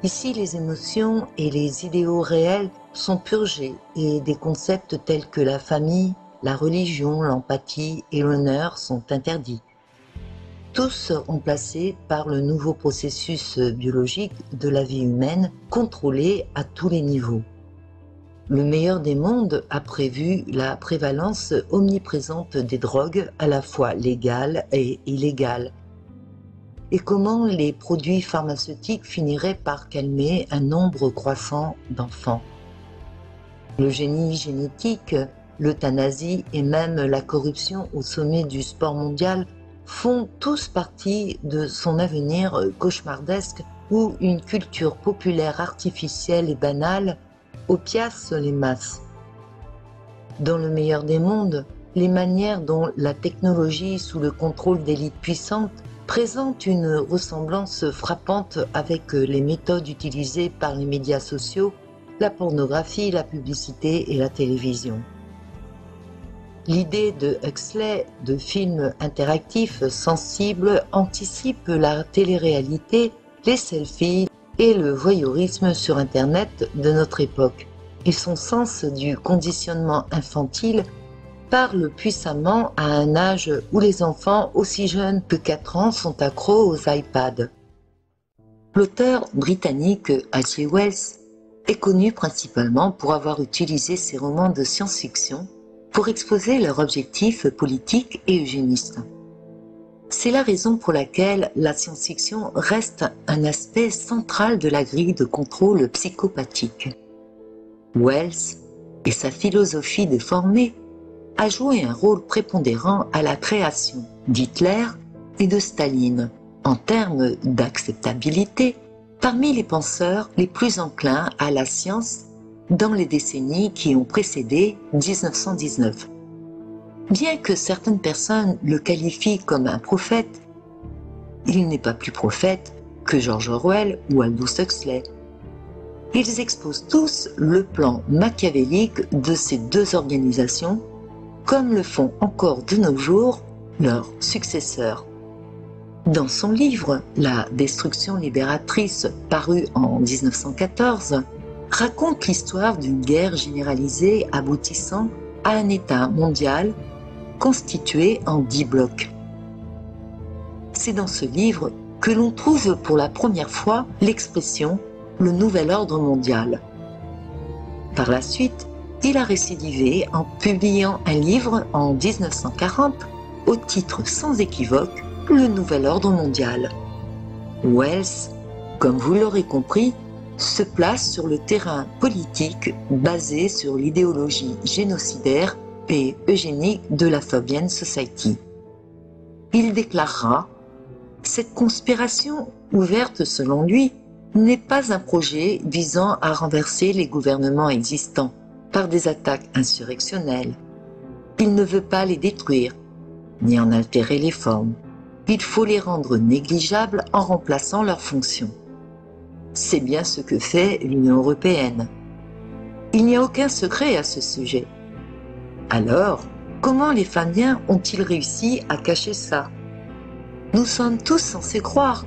Ici, les émotions et les idéaux réels sont purgés et des concepts tels que la famille, la religion, l'empathie et l'honneur sont interdits. Tous remplacés par le nouveau processus biologique de la vie humaine, contrôlé à tous les niveaux. Le meilleur des mondes a prévu la prévalence omniprésente des drogues, à la fois légales et illégales, et comment les produits pharmaceutiques finiraient par calmer un nombre croissant d'enfants. Le génie génétique, l'euthanasie et même la corruption au sommet du sport mondial font tous partie de son avenir cauchemardesque où une culture populaire artificielle et banale opiace les masses. Dans le meilleur des mondes, les manières dont la technologie sous le contrôle d'élites puissantes présente une ressemblance frappante avec les méthodes utilisées par les médias sociaux, la pornographie, la publicité et la télévision. L'idée de Huxley de films interactifs sensibles anticipe la télé-réalité, les selfies et le voyeurisme sur Internet de notre époque. Et son sens du conditionnement infantile parle puissamment à un âge où les enfants aussi jeunes que 4 ans sont accros aux iPads. L'auteur britannique H.G. Wells est connu principalement pour avoir utilisé ses romans de science-fiction pour exposer leurs objectifs politiques et eugénistes. C'est la raison pour laquelle la science-fiction reste un aspect central de la grille de contrôle psychopathique. Wells et sa philosophie déformée a joué un rôle prépondérant à la création d'Hitler et de Staline en termes d'acceptabilité parmi les penseurs les plus enclins à la science dans les décennies qui ont précédé 1919. Bien que certaines personnes le qualifient comme un prophète, il n'est pas plus prophète que George Orwell ou Aldous Huxley. Ils exposent tous le plan machiavélique de ces deux organisations, comme le font encore de nos jours leurs successeurs. Dans son livre « La destruction libératrice » paru en 1914, raconte l'histoire d'une guerre généralisée aboutissant à un État mondial constitué en 10 blocs. C'est dans ce livre que l'on trouve pour la première fois l'expression « le nouvel ordre mondial ». Par la suite, il a récidivé en publiant un livre en 1940 au titre sans équivoque « Le nouvel ordre mondial ». Wells, comme vous l'aurez compris, se place sur le terrain politique basé sur l'idéologie génocidaire et eugénique de la Fabian Society. Il déclarera « Cette conspiration ouverte selon lui n'est pas un projet visant à renverser les gouvernements existants par des attaques insurrectionnelles. Il ne veut pas les détruire, ni en altérer les formes. Il faut les rendre négligeables en remplaçant leurs fonctions. C'est bien ce que fait l'Union européenne. Il n'y a aucun secret à ce sujet. Alors, comment les Fabiens ont-ils réussi à cacher ça? Nous sommes tous censés croire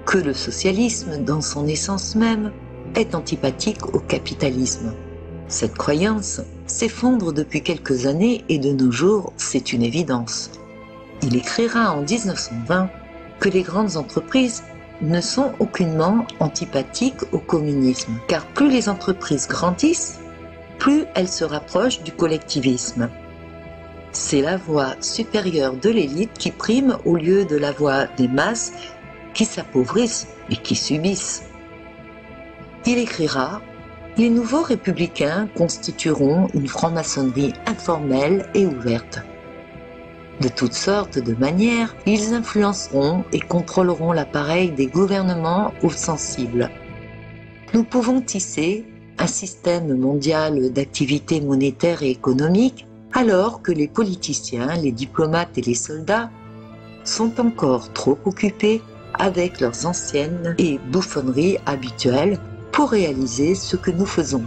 que le socialisme, dans son essence même, est antipathique au capitalisme. Cette croyance s'effondre depuis quelques années et de nos jours, c'est une évidence. Il écrira en 1920 que les grandes entreprises ne sont aucunement antipathiques au communisme, car plus les entreprises grandissent, plus elles se rapprochent du collectivisme. C'est la voix supérieure de l'élite qui prime au lieu de la voix des masses qui s'appauvrissent et qui subissent. Il écrira « Les nouveaux républicains constitueront une franc-maçonnerie informelle et ouverte. De toutes sortes de manières, ils influenceront et contrôleront l'appareil des gouvernements aux sensibles. Nous pouvons tisser un système mondial d'activité monétaire et économique alors que les politiciens, les diplomates et les soldats sont encore trop occupés avec leurs anciennes et bouffonneries habituelles pour réaliser ce que nous faisons. »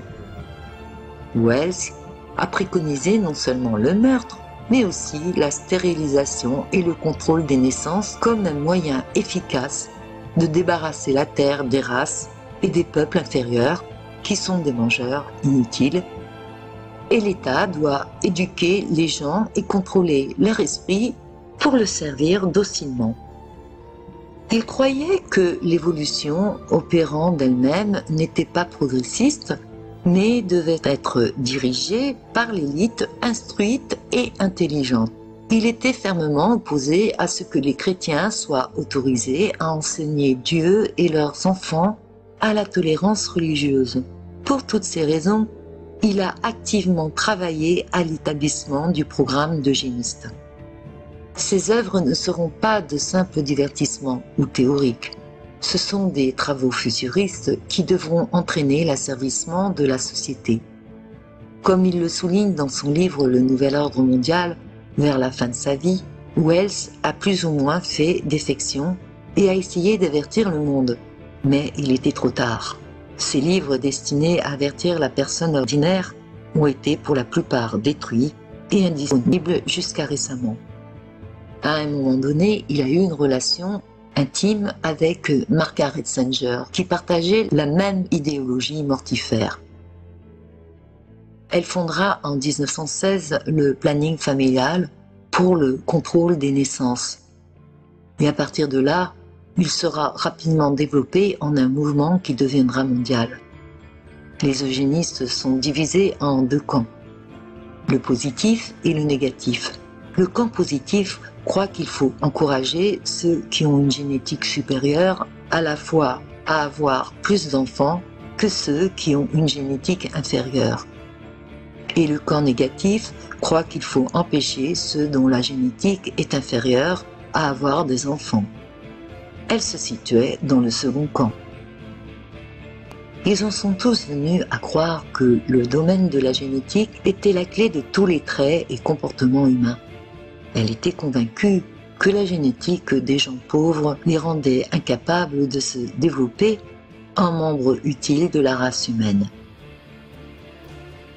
Wells a préconisé non seulement le meurtre, mais aussi la stérilisation et le contrôle des naissances comme un moyen efficace de débarrasser la Terre des races et des peuples inférieurs qui sont des mangeurs inutiles. Et l'État doit éduquer les gens et contrôler leur esprit pour le servir docilement. Il croyait que l'évolution opérant d'elle-même n'était pas progressiste, mais devait être dirigée par l'élite instruite et intelligente. Il était fermement opposé à ce que les chrétiens soient autorisés à enseigner Dieu et leurs enfants à la tolérance religieuse. Pour toutes ces raisons, il a activement travaillé à l'établissement du programme d'eugéniste. Ses œuvres ne seront pas de simples divertissements ou théoriques. Ce sont des travaux futuristes qui devront entraîner l'asservissement de la société. Comme il le souligne dans son livre « Le nouvel ordre mondial », vers la fin de sa vie, Wells a plus ou moins fait défection et a essayé d'avertir le monde, mais il était trop tard. Ces livres destinés à avertir la personne ordinaire ont été pour la plupart détruits et indisponibles jusqu'à récemment. À un moment donné, il a eu une relation intime avec Margaret Sanger, qui partageait la même idéologie mortifère. Elle fondera en 1916 le planning familial pour le contrôle des naissances. Et à partir de là, il sera rapidement développé en un mouvement qui deviendra mondial. Les eugénistes sont divisés en deux camps, le positif et le négatif. Le camp positif croit qu'il faut encourager ceux qui ont une génétique supérieure à la fois à avoir plus d'enfants que ceux qui ont une génétique inférieure. Et le camp négatif croit qu'il faut empêcher ceux dont la génétique est inférieure à avoir des enfants. Elle se situait dans le second camp. Ils en sont tous venus à croire que le domaine de la génétique était la clé de tous les traits et comportements humains. Elle était convaincue que la génétique des gens pauvres les rendait incapables de se développer en membres utiles de la race humaine.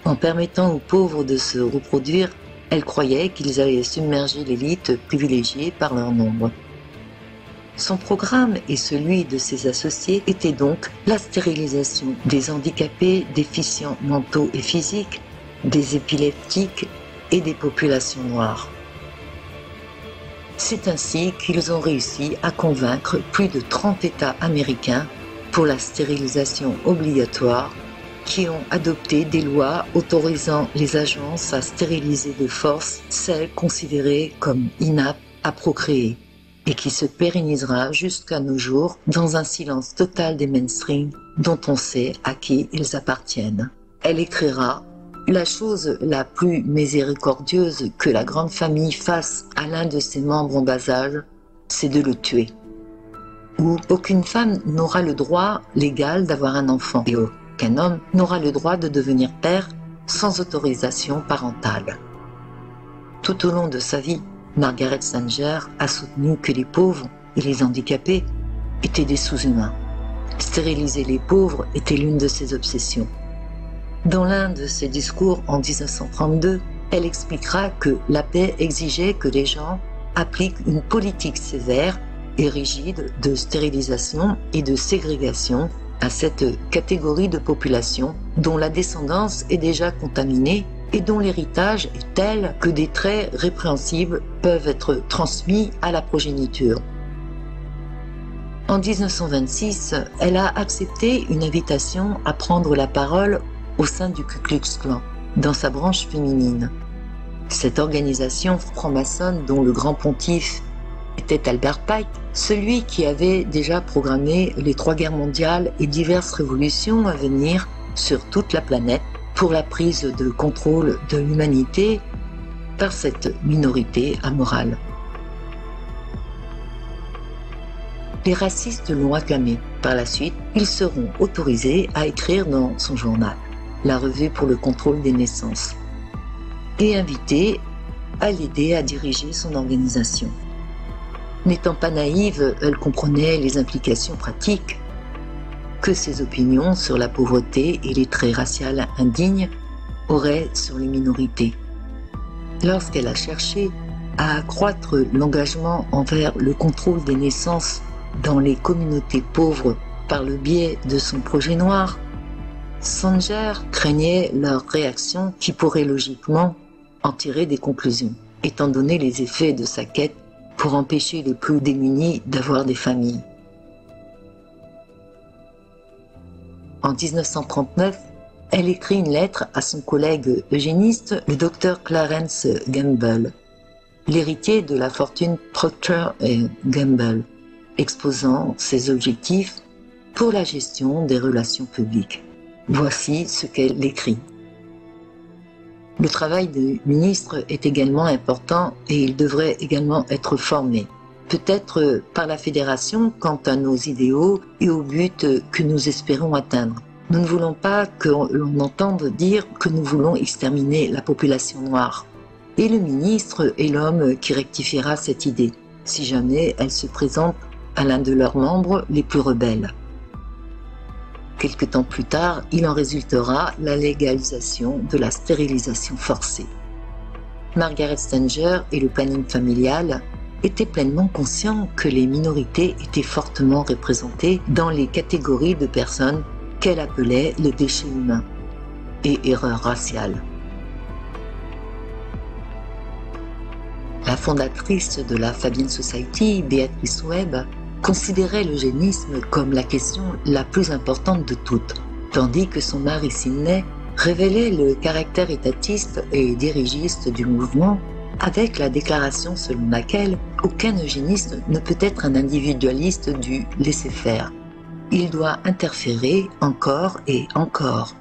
En permettant aux pauvres de se reproduire, elle croyait qu'ils allaient submerger l'élite privilégiée par leur nombre. Son programme et celui de ses associés étaient donc la stérilisation des handicapés, déficients mentaux et physiques, des épileptiques et des populations noires. C'est ainsi qu'ils ont réussi à convaincre plus de 30 États américains pour la stérilisation obligatoire, qui ont adopté des lois autorisant les agences à stériliser de force celles considérées comme inaptes à procréer, et qui se pérennisera jusqu'à nos jours dans un silence total des mainstream dont on sait à qui ils appartiennent. Elle écrira « La chose la plus miséricordieuse que la grande famille fasse à l'un de ses membres en bas âge, c'est de le tuer. Ou aucune femme n'aura le droit légal d'avoir un enfant, et aucun homme n'aura le droit de devenir père sans autorisation parentale. » Tout au long de sa vie, Margaret Sanger a soutenu que les pauvres et les handicapés étaient des sous-humains. Stériliser les pauvres était l'une de ses obsessions. Dans l'un de ses discours en 1932, elle expliquera que la paix exigeait que les gens appliquent une politique sévère et rigide de stérilisation et de ségrégation à cette catégorie de population dont la descendance est déjà contaminée et dont l'héritage est tel que des traits répréhensibles peuvent être transmis à la progéniture. En 1926, elle a accepté une invitation à prendre la parole au sein du Ku Klux Klan, dans sa branche féminine. Cette organisation franc-maçonne dont le grand pontife était Albert Pike, celui qui avait déjà programmé les 3 guerres mondiales et diverses révolutions à venir sur toute la planète, pour la prise de contrôle de l'humanité par cette minorité amorale. Les racistes l'ont acclamé. Par la suite, ils seront autorisés à écrire dans son journal, la Revue pour le contrôle des naissances, et invités à l'aider à diriger son organisation. N'étant pas naïve, elle comprenait les implications pratiques que ses opinions sur la pauvreté et les traits raciaux indignes auraient sur les minorités. Lorsqu'elle a cherché à accroître l'engagement envers le contrôle des naissances dans les communautés pauvres par le biais de son projet noir, Sanger craignait leur réaction qui pourrait logiquement en tirer des conclusions, étant donné les effets de sa quête pour empêcher les plus démunis d'avoir des familles. En 1939, elle écrit une lettre à son collègue eugéniste, le Dr Clarence Gamble, l'héritier de la fortune Procter & Gamble, exposant ses objectifs pour la gestion des relations publiques. Voici ce qu'elle écrit. Le travail de ministre est également important et il devrait également être formé, peut-être par la Fédération quant à nos idéaux et au but que nous espérons atteindre. Nous ne voulons pas que l'on entende dire que nous voulons exterminer la population noire. Et le ministre est l'homme qui rectifiera cette idée, si jamais elle se présente à l'un de leurs membres les plus rebelles. Quelque temps plus tard, il en résultera la légalisation de la stérilisation forcée. Margaret Stanger et le planning familial étaient pleinement conscients que les minorités étaient fortement représentées dans les catégories de personnes qu'elle appelait le déchet humain et erreur raciale. La fondatrice de la Fabian Society, Beatrice Webb, considérait l'eugénisme comme la question la plus importante de toutes, tandis que son mari Sidney révélait le caractère étatiste et dirigiste du mouvement avec la déclaration selon laquelle aucun eugéniste ne peut être un individualiste du laisser-faire. Il doit interférer encore et encore.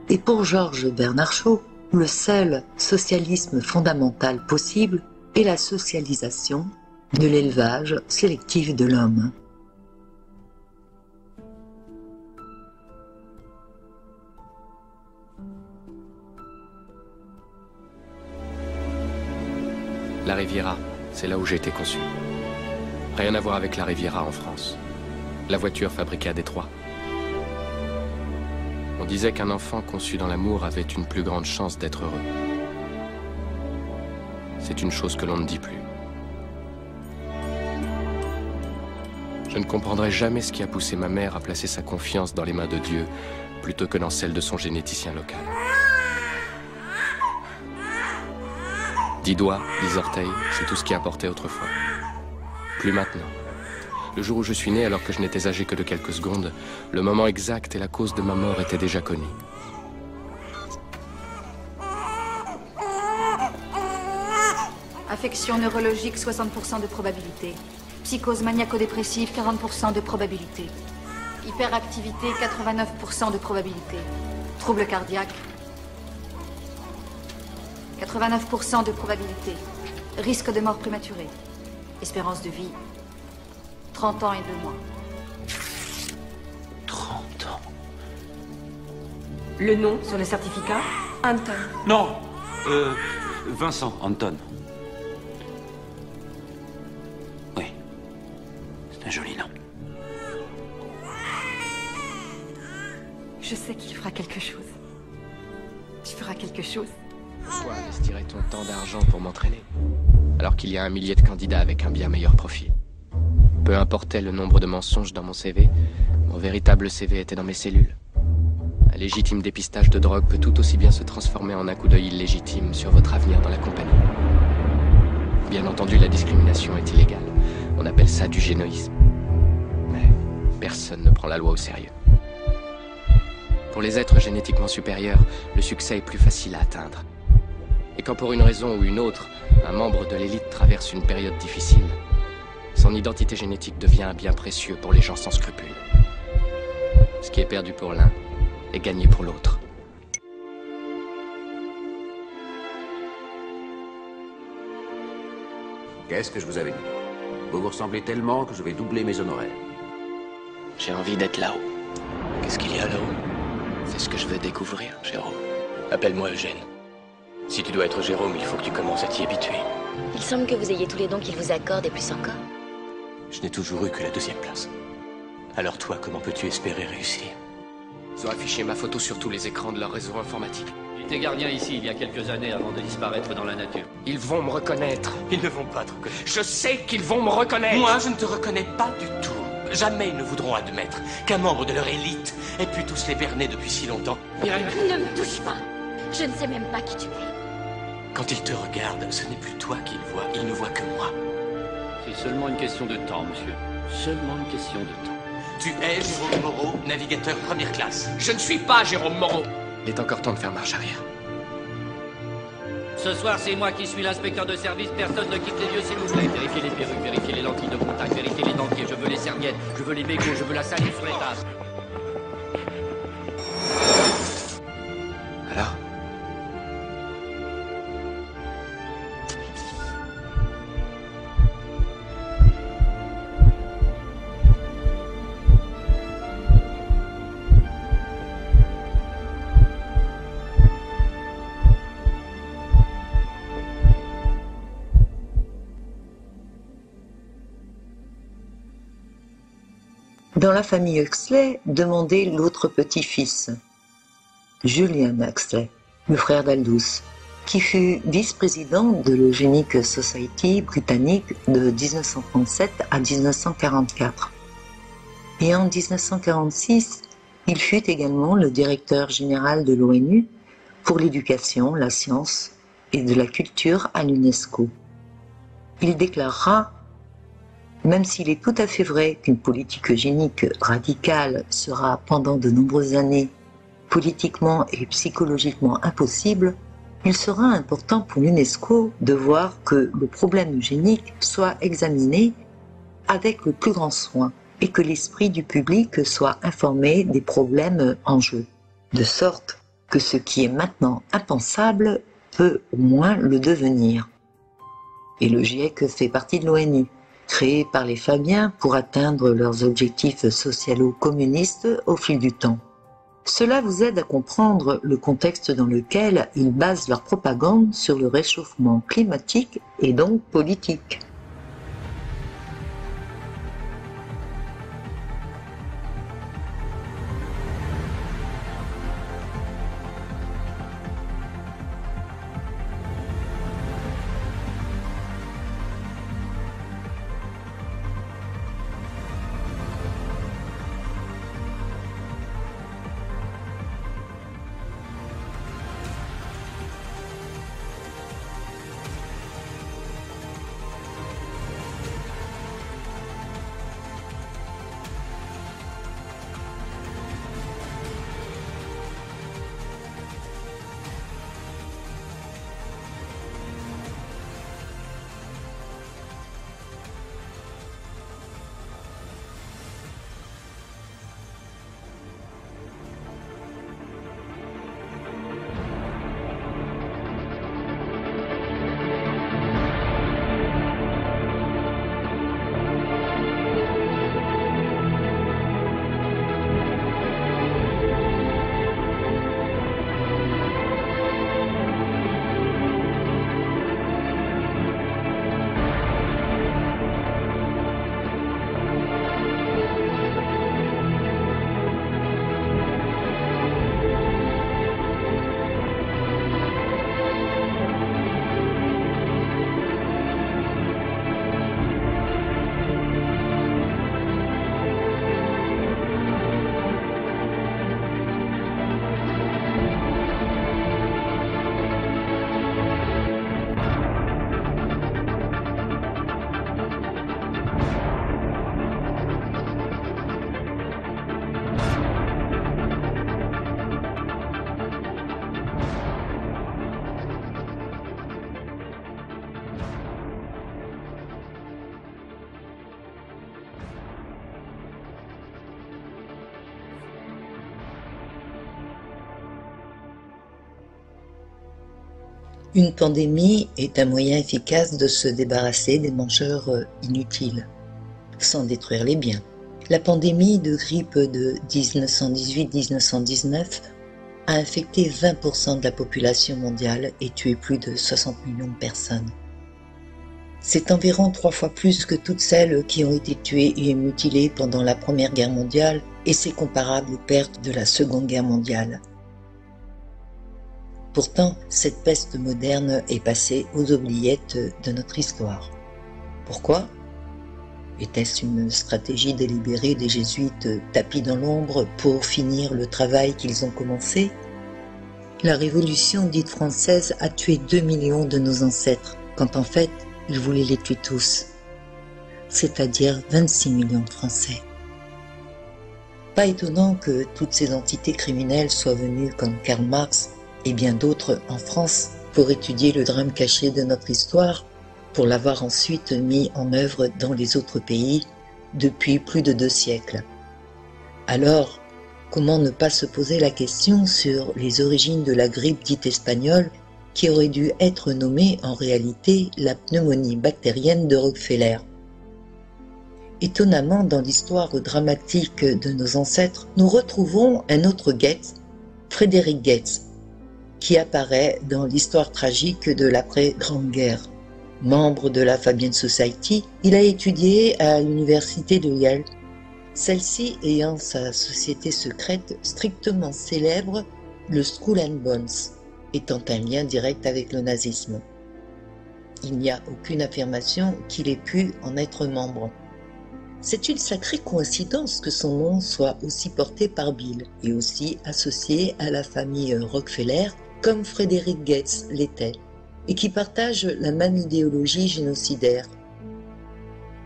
Et pour Georges Bernard Shaw, le seul socialisme fondamental possible est la socialisation de l'élevage sélectif de l'homme. La Riviera, c'est là où j'ai été conçu. Rien à voir avec la Riviera en France. La voiture fabriquée à Détroit. On disait qu'un enfant conçu dans l'amour avait une plus grande chance d'être heureux. C'est une chose que l'on ne dit plus. Je ne comprendrai jamais ce qui a poussé ma mère à placer sa confiance dans les mains de Dieu plutôt que dans celles de son généticien local. 10 doigts, 10 orteils, c'est tout ce qui importait autrefois. Plus maintenant. Le jour où je suis né, alors que je n'étais âgé que de quelques secondes, le moment exact et la cause de ma mort étaient déjà connus. Affection neurologique, 60% de probabilité. Psychose maniaco-dépressive, 40% de probabilité. Hyperactivité, 89% de probabilité. Trouble cardiaque, 89% de probabilité. Risque de mort prématurée. Espérance de vie, 30 ans et 2 mois. 30 ans. Le nom sur le certificat? Anton. Non, Vincent Anton. Oui, c'est un joli nom. Je sais qu'il fera quelque chose. Tu feras quelque chose. Pourquoi investirais ton temps d'argent pour m'entraîner, alors qu'il y a un millier de candidats avec un bien meilleur profil? Peu importait le nombre de mensonges dans mon CV, mon véritable CV était dans mes cellules. Un légitime dépistage de drogue peut tout aussi bien se transformer en un coup d'œil illégitime sur votre avenir dans la compagnie. Bien entendu, la discrimination est illégale. On appelle ça du génoïsme. Mais personne ne prend la loi au sérieux. Pour les êtres génétiquement supérieurs, le succès est plus facile à atteindre. Et quand pour une raison ou une autre, un membre de l'élite traverse une période difficile, son identité génétique devient un bien précieux pour les gens sans scrupules. Ce qui est perdu pour l'un est gagné pour l'autre. Qu'est-ce que je vous avais dit? Vous vous ressemblez tellement que je vais doubler mes honoraires. J'ai envie d'être là-haut. Qu'est-ce qu'il y a là-haut? C'est ce que je veux découvrir, Jérôme. Appelle-moi Eugène. Si tu dois être Jérôme, il faut que tu commences à t'y habituer. Il semble que vous ayez tous les dons qu'il vous accorde et plus encore. Je n'ai toujours eu que la 2e place. Alors toi, comment peux-tu espérer réussir? Ils ont affiché ma photo sur tous les écrans de leur réseau informatique. Il était gardien ici il y a quelques années avant de disparaître dans la nature. Ils vont me reconnaître. Ils ne vont pas te reconnaître. Je sais qu'ils vont me reconnaître. Moi, je ne te reconnais pas du tout. Jamais ils ne voudront admettre qu'un membre de leur élite ait pu tous les berner depuis si longtemps. Ne me touche pas. Je ne sais même pas qui tu es. Quand ils te regardent, ce n'est plus toi qu'ils voient, ils ne voient que moi. C'est seulement une question de temps, monsieur. Seulement une question de temps. Tu es Jérôme Moreau, navigateur première classe. Je ne suis pas Jérôme Moreau. Il est encore temps de faire marche arrière. Ce soir, c'est moi qui suis l'inspecteur de service. Personne ne quitte les lieux, s'il vous plaît. Vérifiez les perruques, vérifiez les lentilles de contact, vérifiez les dentiers. Je veux les serviettes, je veux les bégots, je veux la salive sur les tasses. Alors ? Dans la famille Huxley, demandez l'autre petit-fils, Julian Huxley, le frère d'Aldous, qui fut vice-président de l'Eugenic Society britannique de 1937 à 1944. Et en 1946, il fut également le directeur général de l'ONU pour l'éducation, la science et de la culture à l'UNESCO. Il déclarera « Même s'il est tout à fait vrai qu'une politique eugénique radicale sera pendant de nombreuses années politiquement et psychologiquement impossible, il sera important pour l'UNESCO de voir que le problème eugénique soit examiné avec le plus grand soin et que l'esprit du public soit informé des problèmes en jeu, de sorte que ce qui est maintenant impensable peut au moins le devenir. » Et le GIEC fait partie de l'ONU, créé par les Fabiens pour atteindre leurs objectifs socialo-communistes au fil du temps. Cela vous aide à comprendre le contexte dans lequel ils basent leur propagande sur le réchauffement climatique et donc politique. Une pandémie est un moyen efficace de se débarrasser des mangeurs inutiles, sans détruire les biens. La pandémie de grippe de 1918-1919 a infecté 20% de la population mondiale et tué plus de 60 millions de personnes. C'est environ 3 fois plus que toutes celles qui ont été tuées et mutilées pendant la Première Guerre mondiale, et c'est comparable aux pertes de la Seconde Guerre mondiale. Pourtant, cette peste moderne est passée aux oubliettes de notre histoire. Pourquoi ? Était-ce une stratégie délibérée des jésuites tapis dans l'ombre pour finir le travail qu'ils ont commencé ? La Révolution dite française a tué 2 millions de nos ancêtres, quand en fait, ils voulaient les tuer tous, c'est-à-dire 26 millions de Français. Pas étonnant que toutes ces entités criminelles soient venues comme Karl Marx et bien d'autres en France pour étudier le drame caché de notre histoire, pour l'avoir ensuite mis en œuvre dans les autres pays depuis plus de 2 siècles. Alors, comment ne pas se poser la question sur les origines de la grippe dite espagnole, qui aurait dû être nommée en réalité la pneumonie bactérienne de Rockefeller. Étonnamment, dans l'histoire dramatique de nos ancêtres, nous retrouvons un autre Goethe, Frédéric Goetz, qui apparaît dans l'histoire tragique de l'après-Grande Guerre. Membre de la Fabian Society, il a étudié à l'université de Yale. celle-ci ayant sa société secrète strictement célèbre, le Skull and Bones, étant un lien direct avec le nazisme. Il n'y a aucune affirmation qu'il ait pu en être membre. C'est une sacrée coïncidence que son nom soit aussi porté par Bill et aussi associé à la famille Rockefeller comme Frederick Gates l'était, et qui partagent la même idéologie génocidaire.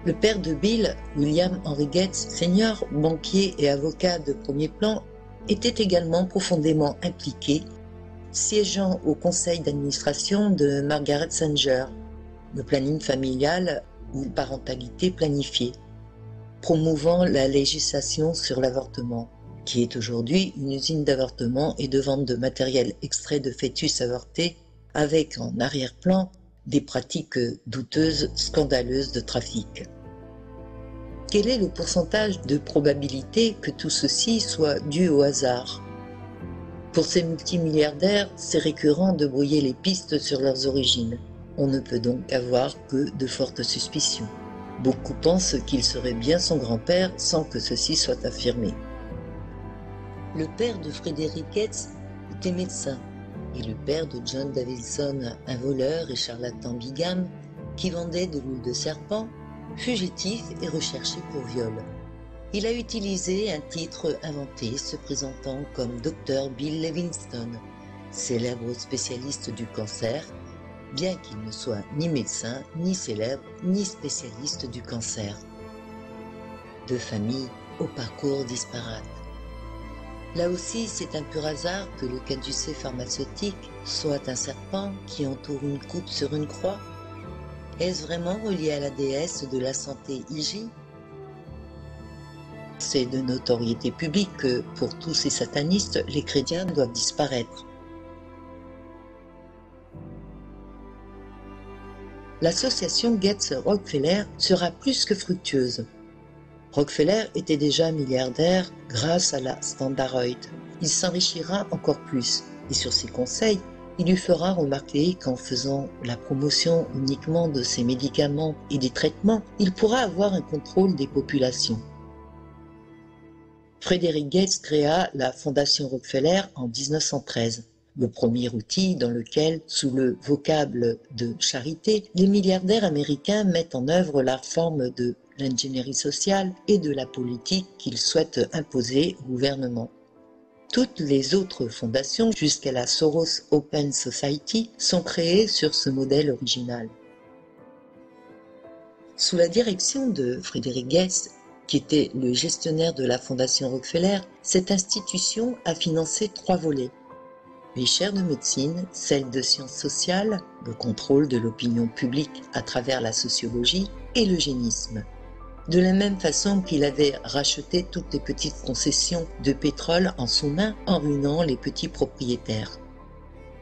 Le père de Bill, William Henry Gates Sr., banquier et avocat de premier plan, était également profondément impliqué, siégeant au conseil d'administration de Margaret Sanger, le planning familial ou parentalité planifiée, promouvant la législation sur l'avortement, qui est aujourd'hui une usine d'avortement et de vente de matériel extrait de fœtus avortés, avec en arrière-plan des pratiques douteuses, scandaleuses de trafic. Quel est le pourcentage de probabilité que tout ceci soit dû au hasard? Pour ces multimilliardaires, c'est récurrent de brouiller les pistes sur leurs origines. On ne peut donc avoir que de fortes suspicions. Beaucoup pensent qu'il serait bien son grand-père sans que ceci soit affirmé. Le père de Frederick Gates était médecin et le père de John Davidson, un voleur et charlatan bigame qui vendait de l'huile de serpent, fugitif et recherché pour viol. Il a utilisé un titre inventé se présentant comme Dr Bill Livingstone, célèbre spécialiste du cancer, bien qu'il ne soit ni médecin, ni célèbre, ni spécialiste du cancer. Deux familles au parcours disparate. Là aussi, c'est un pur hasard que le caducée pharmaceutique soit un serpent qui entoure une coupe sur une croix. Est-ce vraiment relié à la déesse de la santé Igi? C'est de notoriété publique que, pour tous ces satanistes, les chrétiens doivent disparaître. L'association Gates-Rockefeller sera plus que fructueuse. Rockefeller était déjà milliardaire grâce à la Standard Oil. Il s'enrichira encore plus et sur ses conseils, il lui fera remarquer qu'en faisant la promotion uniquement de ses médicaments et des traitements, il pourra avoir un contrôle des populations. Frederick Gates créa la Fondation Rockefeller en 1913, le premier outil dans lequel, sous le vocable de charité, les milliardaires américains mettent en œuvre la forme de l'ingénierie sociale et de la politique qu'ils souhaitent imposer au gouvernement. Toutes les autres fondations, jusqu'à la Soros Open Society, sont créées sur ce modèle original. Sous la direction de Frederick Gates, qui était le gestionnaire de la Fondation Rockefeller, cette institution a financé 3 volets. Les chaires de médecine, celles de sciences sociales, le contrôle de l'opinion publique à travers la sociologie et l'eugénisme. De la même façon qu'il avait racheté toutes les petites concessions de pétrole en sous-main en ruinant les petits propriétaires.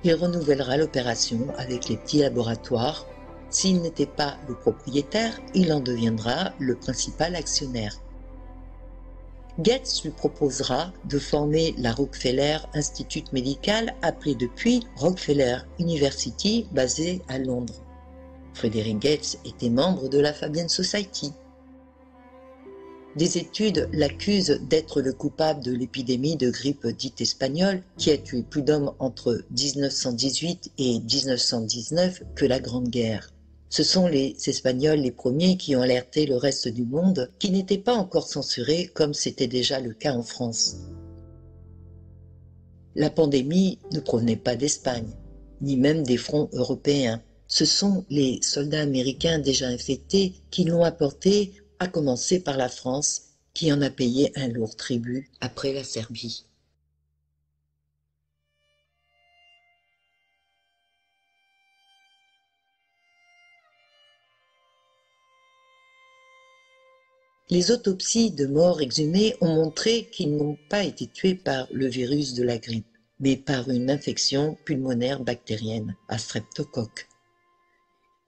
Il renouvellera l'opération avec les petits laboratoires. S'il n'était pas le propriétaire, il en deviendra le principal actionnaire. Gates lui proposera de former la Rockefeller Institute Medical, appelé depuis Rockefeller University, basée à Londres. Frederick Gates était membre de la Fabian Society. Des études l'accusent d'être le coupable de l'épidémie de grippe dite espagnole qui a tué plus d'hommes entre 1918 et 1919 que la Grande Guerre. Ce sont les Espagnols les premiers qui ont alerté le reste du monde, qui n'était pas encore censuré comme c'était déjà le cas en France. La pandémie ne provenait pas d'Espagne, ni même des fronts européens. Ce sont les soldats américains déjà infectés qui l'ont apporté, à commencer par la France, qui en a payé un lourd tribut après la Serbie. Les autopsies de morts exhumés ont montré qu'ils n'ont pas été tués par le virus de la grippe, mais par une infection pulmonaire bactérienne, à streptocoque.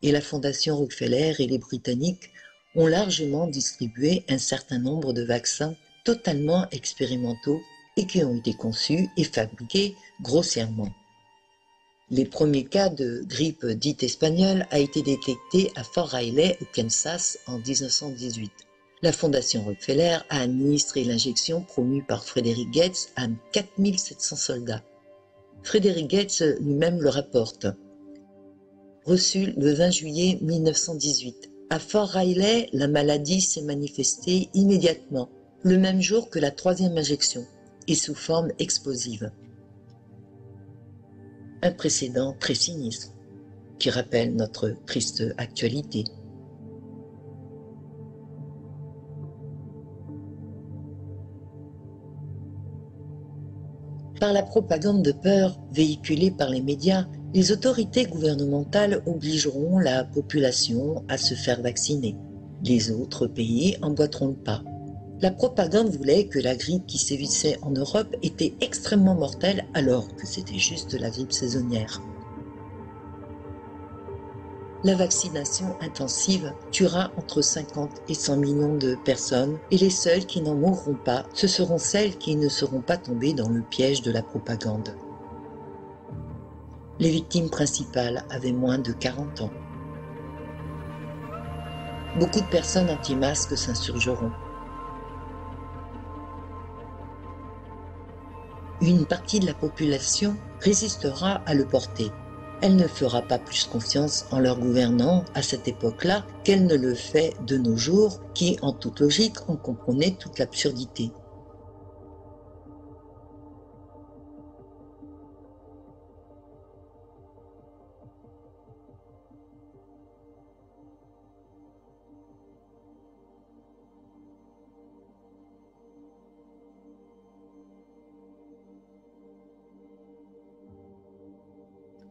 Et la Fondation Rockefeller et les Britanniques ont largement distribué un certain nombre de vaccins totalement expérimentaux et qui ont été conçus et fabriqués grossièrement. Les premiers cas de grippe dite espagnole a été détecté à Fort Riley au Kansas en 1918. La Fondation Rockefeller a administré l'injection promue par Frédéric Gates à 4700 soldats. Frédéric Gates lui-même le rapporte. Reçu le 20 juillet 1918. À Fort Riley, la maladie s'est manifestée immédiatement, le même jour que la 3e injection, et sous forme explosive. Un précédent très sinistre, qui rappelle notre triste actualité. Par la propagande de peur véhiculée par les médias, les autorités gouvernementales obligeront la population à se faire vacciner. Les autres pays emboîteront le pas. La propagande voulait que la grippe qui sévissait en Europe était extrêmement mortelle alors que c'était juste la grippe saisonnière. La vaccination intensive tuera entre 50 et 100 millions de personnes et les seules qui n'en mourront pas, ce seront celles qui ne seront pas tombées dans le piège de la propagande. Les victimes principales avaient moins de 40 ans. Beaucoup de personnes anti-masques s'insurgeront. Une partie de la population résistera à le porter. Elle ne fera pas plus confiance en leurs gouvernants à cette époque-là qu'elle ne le fait de nos jours, qui, en toute logique, en comprenaient toute l'absurdité.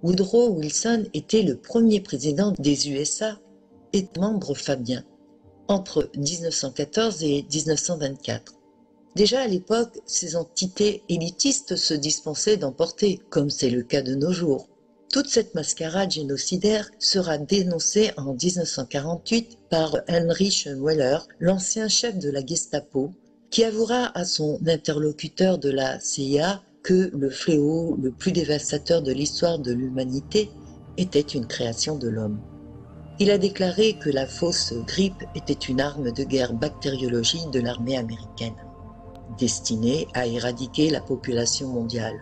Woodrow Wilson était le premier président des USA et membre fabien entre 1914 et 1924. Déjà à l'époque, ces entités élitistes se dispensaient d'emporter, comme c'est le cas de nos jours. Toute cette mascarade génocidaire sera dénoncée en 1948 par Heinrich Müller, l'ancien chef de la Gestapo, qui avouera à son interlocuteur de la CIA que le fléau le plus dévastateur de l'histoire de l'humanité était une création de l'homme. Il a déclaré que la fausse grippe était une arme de guerre bactériologique de l'armée américaine, destinée à éradiquer la population mondiale.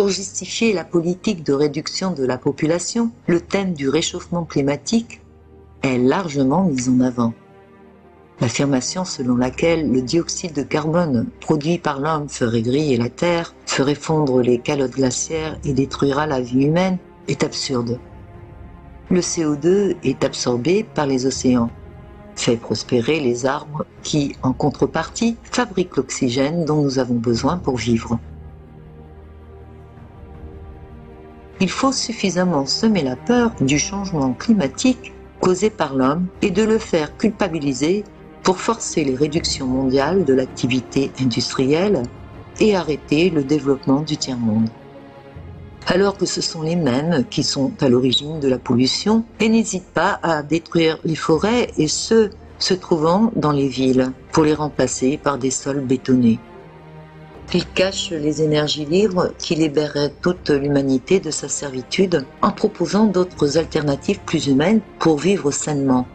Pour justifier la politique de réduction de la population, le thème du réchauffement climatique est largement mis en avant. L'affirmation selon laquelle le dioxyde de carbone produit par l'homme ferait griller la Terre, ferait fondre les calottes glaciaires et détruira la vie humaine est absurde. Le CO2 est absorbé par les océans, fait prospérer les arbres qui, en contrepartie, fabriquent l'oxygène dont nous avons besoin pour vivre. Il faut suffisamment semer la peur du changement climatique causé par l'homme et de le faire culpabiliser pour forcer les réductions mondiales de l'activité industrielle et arrêter le développement du tiers-monde. Alors que ce sont les mêmes qui sont à l'origine de la pollution et n'hésitent pas à détruire les forêts et ceux se trouvant dans les villes pour les remplacer par des sols bétonnés. Ils cachent les énergies libres qui libéreraient toute l'humanité de sa servitude en proposant d'autres alternatives plus humaines pour vivre sainement.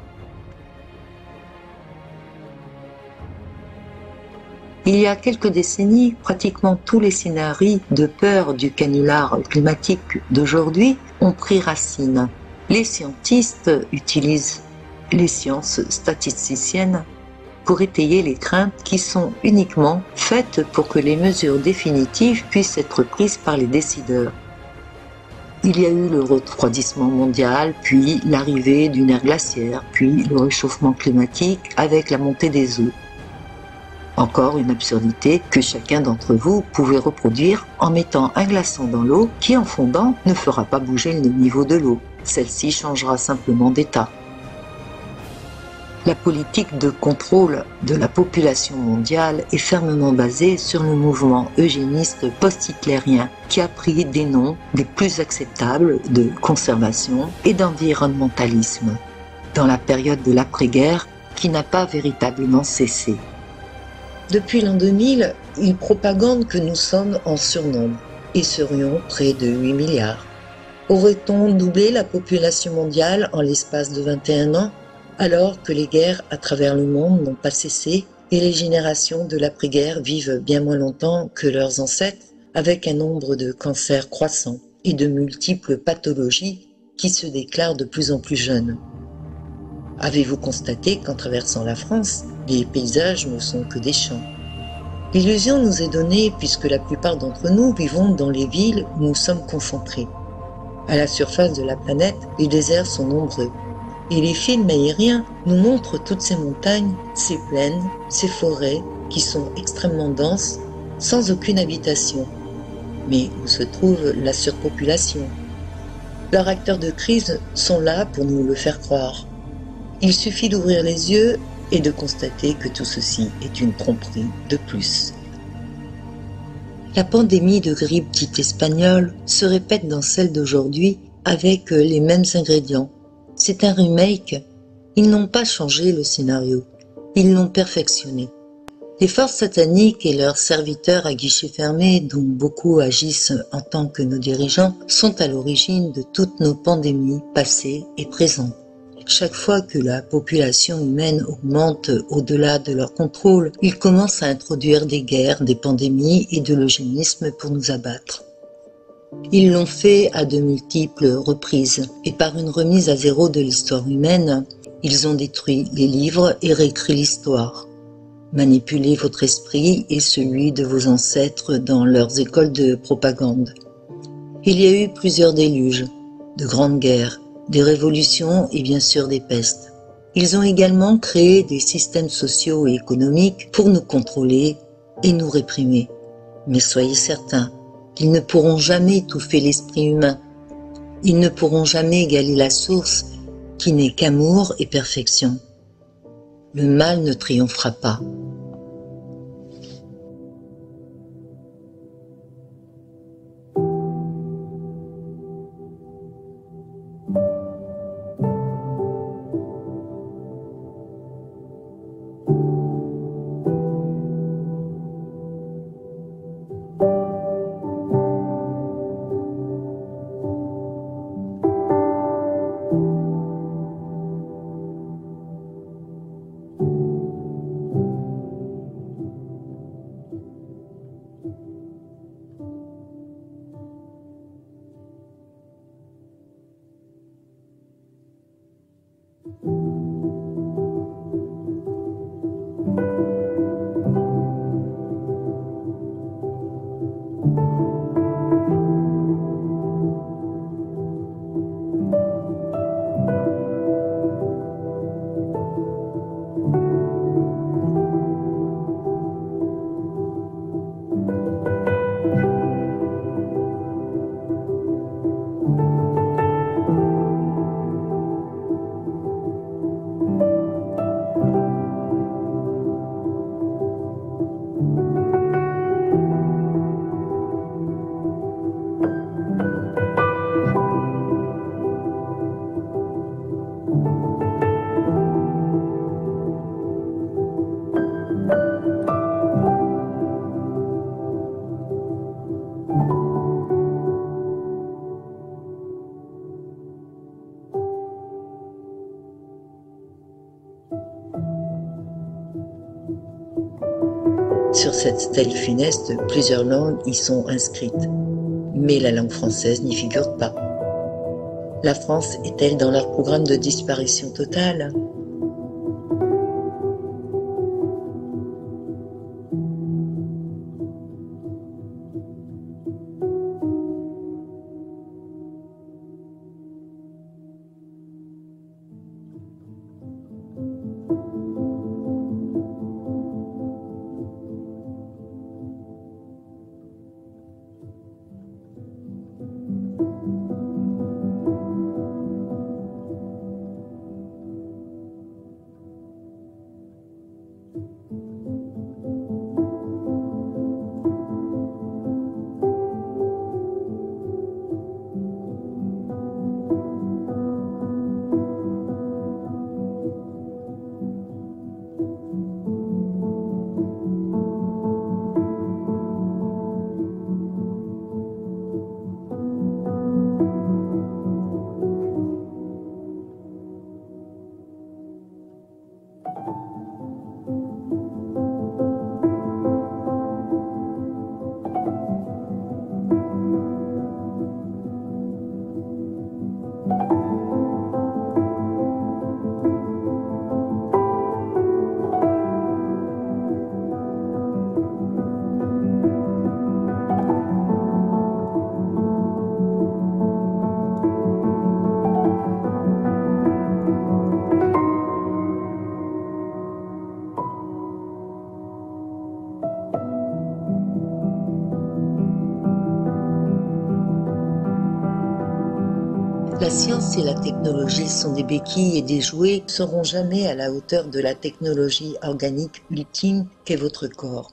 Il y a quelques décennies, pratiquement tous les scénarios de peur du canular climatique d'aujourd'hui ont pris racine. Les scientistes utilisent les sciences statisticiennes pour étayer les craintes qui sont uniquement faites pour que les mesures définitives puissent être prises par les décideurs. Il y a eu le refroidissement mondial, puis l'arrivée d'une ère glaciaire, puis le réchauffement climatique avec la montée des eaux. Encore une absurdité que chacun d'entre vous pouvait reproduire en mettant un glaçon dans l'eau qui, en fondant, ne fera pas bouger le niveau de l'eau. Celle-ci changera simplement d'état. La politique de contrôle de la population mondiale est fermement basée sur le mouvement eugéniste post-hitlérien qui a pris des noms des plus acceptables de conservation et d'environnementalisme dans la période de l'après-guerre qui n'a pas véritablement cessé. Depuis l'an 2000, ils propagandent que nous sommes en surnombre et serions près de 8 milliards. Aurait-on doublé la population mondiale en l'espace de 21 ans, alors que les guerres à travers le monde n'ont pas cessé et les générations de l'après-guerre vivent bien moins longtemps que leurs ancêtres, avec un nombre de cancers croissants et de multiples pathologies qui se déclarent de plus en plus jeunes? Avez-vous constaté qu'en traversant la France, les paysages ne sont que des champs? L'illusion nous est donnée puisque la plupart d'entre nous vivons dans les villes où nous sommes concentrés. À la surface de la planète, les déserts sont nombreux. Et les films aériens nous montrent toutes ces montagnes, ces plaines, ces forêts qui sont extrêmement denses, sans aucune habitation. Mais où se trouve la surpopulation? Leurs acteurs de crise sont là pour nous le faire croire. Il suffit d'ouvrir les yeux et de constater que tout ceci est une tromperie de plus. La pandémie de grippe dite espagnole se répète dans celle d'aujourd'hui avec les mêmes ingrédients. C'est un remake. Ils n'ont pas changé le scénario. Ils l'ont perfectionné. Les forces sataniques et leurs serviteurs à guichet fermé, dont beaucoup agissent en tant que nos dirigeants, sont à l'origine de toutes nos pandémies passées et présentes. Chaque fois que la population humaine augmente au-delà de leur contrôle, ils commencent à introduire des guerres, des pandémies et de l'eugénisme pour nous abattre. Ils l'ont fait à de multiples reprises, et par une remise à zéro de l'histoire humaine, ils ont détruit les livres et réécrit l'histoire. Manipulé votre esprit et celui de vos ancêtres dans leurs écoles de propagande. Il y a eu plusieurs déluges, de grandes guerres, des révolutions et bien sûr des pestes. Ils ont également créé des systèmes sociaux et économiques pour nous contrôler et nous réprimer. Mais soyez certains, ils ne pourront jamais étouffer l'esprit humain. Ils ne pourront jamais égaler la source qui n'est qu'amour et perfection. Le mal ne triomphera pas. Sur cette stèle funeste, plusieurs langues y sont inscrites, mais la langue française n'y figure pas. La France est-elle dans leur programme de disparition totale ? et la technologie sont des béquilles et des jouets ne seront jamais à la hauteur de la technologie organique ultime qu'est votre corps.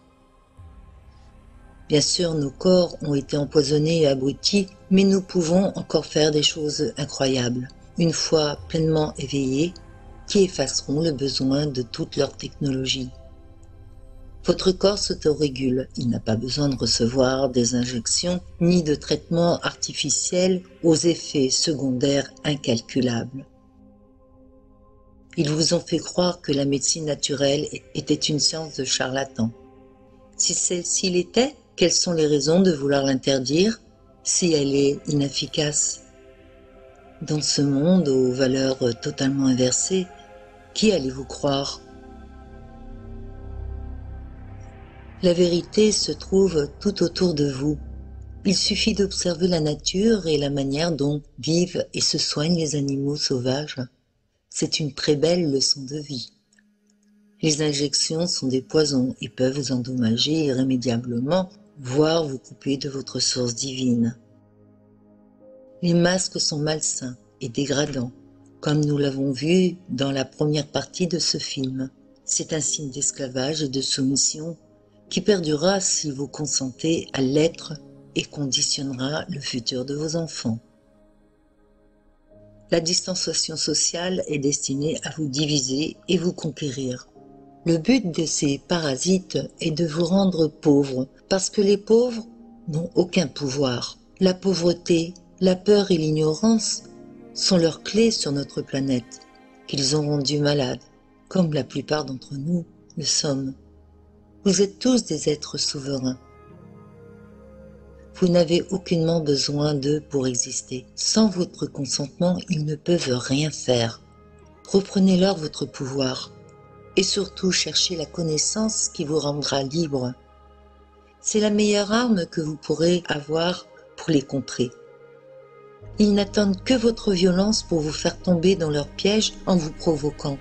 Bien sûr, nos corps ont été empoisonnés et abrutis, mais nous pouvons encore faire des choses incroyables, une fois pleinement éveillés, qui effaceront le besoin de toute leur technologie. Votre corps s'autorégule, il n'a pas besoin de recevoir des injections ni de traitements artificiels aux effets secondaires incalculables. Ils vous ont fait croire que la médecine naturelle était une science de charlatans. Si celle-ci l'était, quelles sont les raisons de vouloir l'interdire si elle est inefficace? Dans ce monde aux valeurs totalement inversées, qui allez-vous croire? La vérité se trouve tout autour de vous. Il suffit d'observer la nature et la manière dont vivent et se soignent les animaux sauvages. C'est une très belle leçon de vie. Les injections sont des poisons et peuvent vous endommager irrémédiablement, voire vous couper de votre source divine. Les masques sont malsains et dégradants, comme nous l'avons vu dans la première partie de ce film. C'est un signe d'esclavage et de soumission qui perdurera si vous consentez à l'être et conditionnera le futur de vos enfants. La distanciation sociale est destinée à vous diviser et vous conquérir. Le but de ces parasites est de vous rendre pauvres, parce que les pauvres n'ont aucun pouvoir. La pauvreté, la peur et l'ignorance sont leurs clés sur notre planète, qu'ils ont rendus malades, comme la plupart d'entre nous le sommes. Vous êtes tous des êtres souverains. Vous n'avez aucunement besoin d'eux pour exister. Sans votre consentement, ils ne peuvent rien faire. Reprenez-leur votre pouvoir. Et surtout, cherchez la connaissance qui vous rendra libre. C'est la meilleure arme que vous pourrez avoir pour les contrer. Ils n'attendent que votre violence pour vous faire tomber dans leur piège en vous provoquant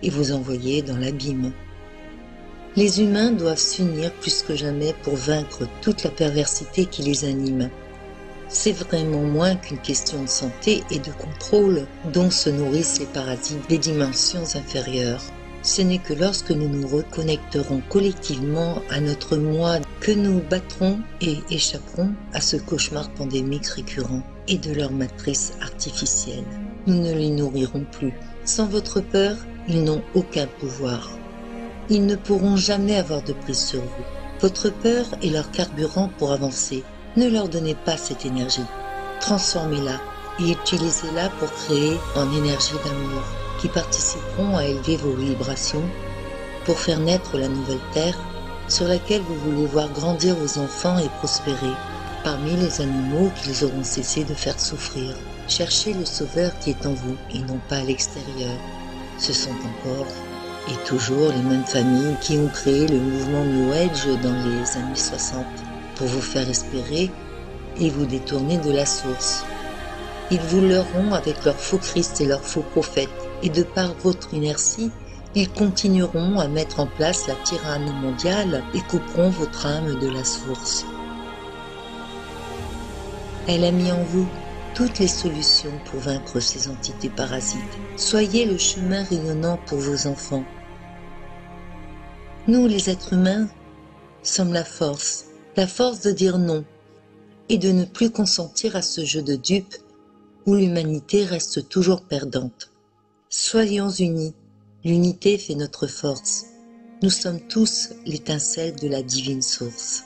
et vous envoyer dans l'abîme. Les humains doivent s'unir plus que jamais pour vaincre toute la perversité qui les anime. C'est vraiment moins qu'une question de santé et de contrôle dont se nourrissent les parasites des dimensions inférieures. Ce n'est que lorsque nous nous reconnecterons collectivement à notre moi que nous battrons et échapperons à ce cauchemar pandémique récurrent et de leur matrice artificielle. Nous ne les nourrirons plus. Sans votre peur, ils n'ont aucun pouvoir. Ils ne pourront jamais avoir de prise sur vous. Votre peur est leur carburant pour avancer. Ne leur donnez pas cette énergie. Transformez-la et utilisez-la pour créer en énergie d'amour qui participeront à élever vos vibrations pour faire naître la nouvelle terre sur laquelle vous voulez voir grandir vos enfants et prospérer parmi les animaux qu'ils auront cessé de faire souffrir. Cherchez le sauveur qui est en vous et non pas à l'extérieur. Ce sont encore et toujours les mêmes familles qui ont créé le mouvement New Age dans les années 60 pour vous faire espérer et vous détourner de la source. Ils vous leurront avec leurs faux Christ et leurs faux prophètes et de par votre inertie, ils continueront à mettre en place la tyrannie mondiale et couperont votre âme de la source. Elle a mis en vous toutes les solutions pour vaincre ces entités parasites. Soyez le chemin rayonnant pour vos enfants. Nous, les êtres humains, sommes la force de dire non et de ne plus consentir à ce jeu de dupes où l'humanité reste toujours perdante. Soyons unis, l'unité fait notre force. Nous sommes tous l'étincelle de la divine source.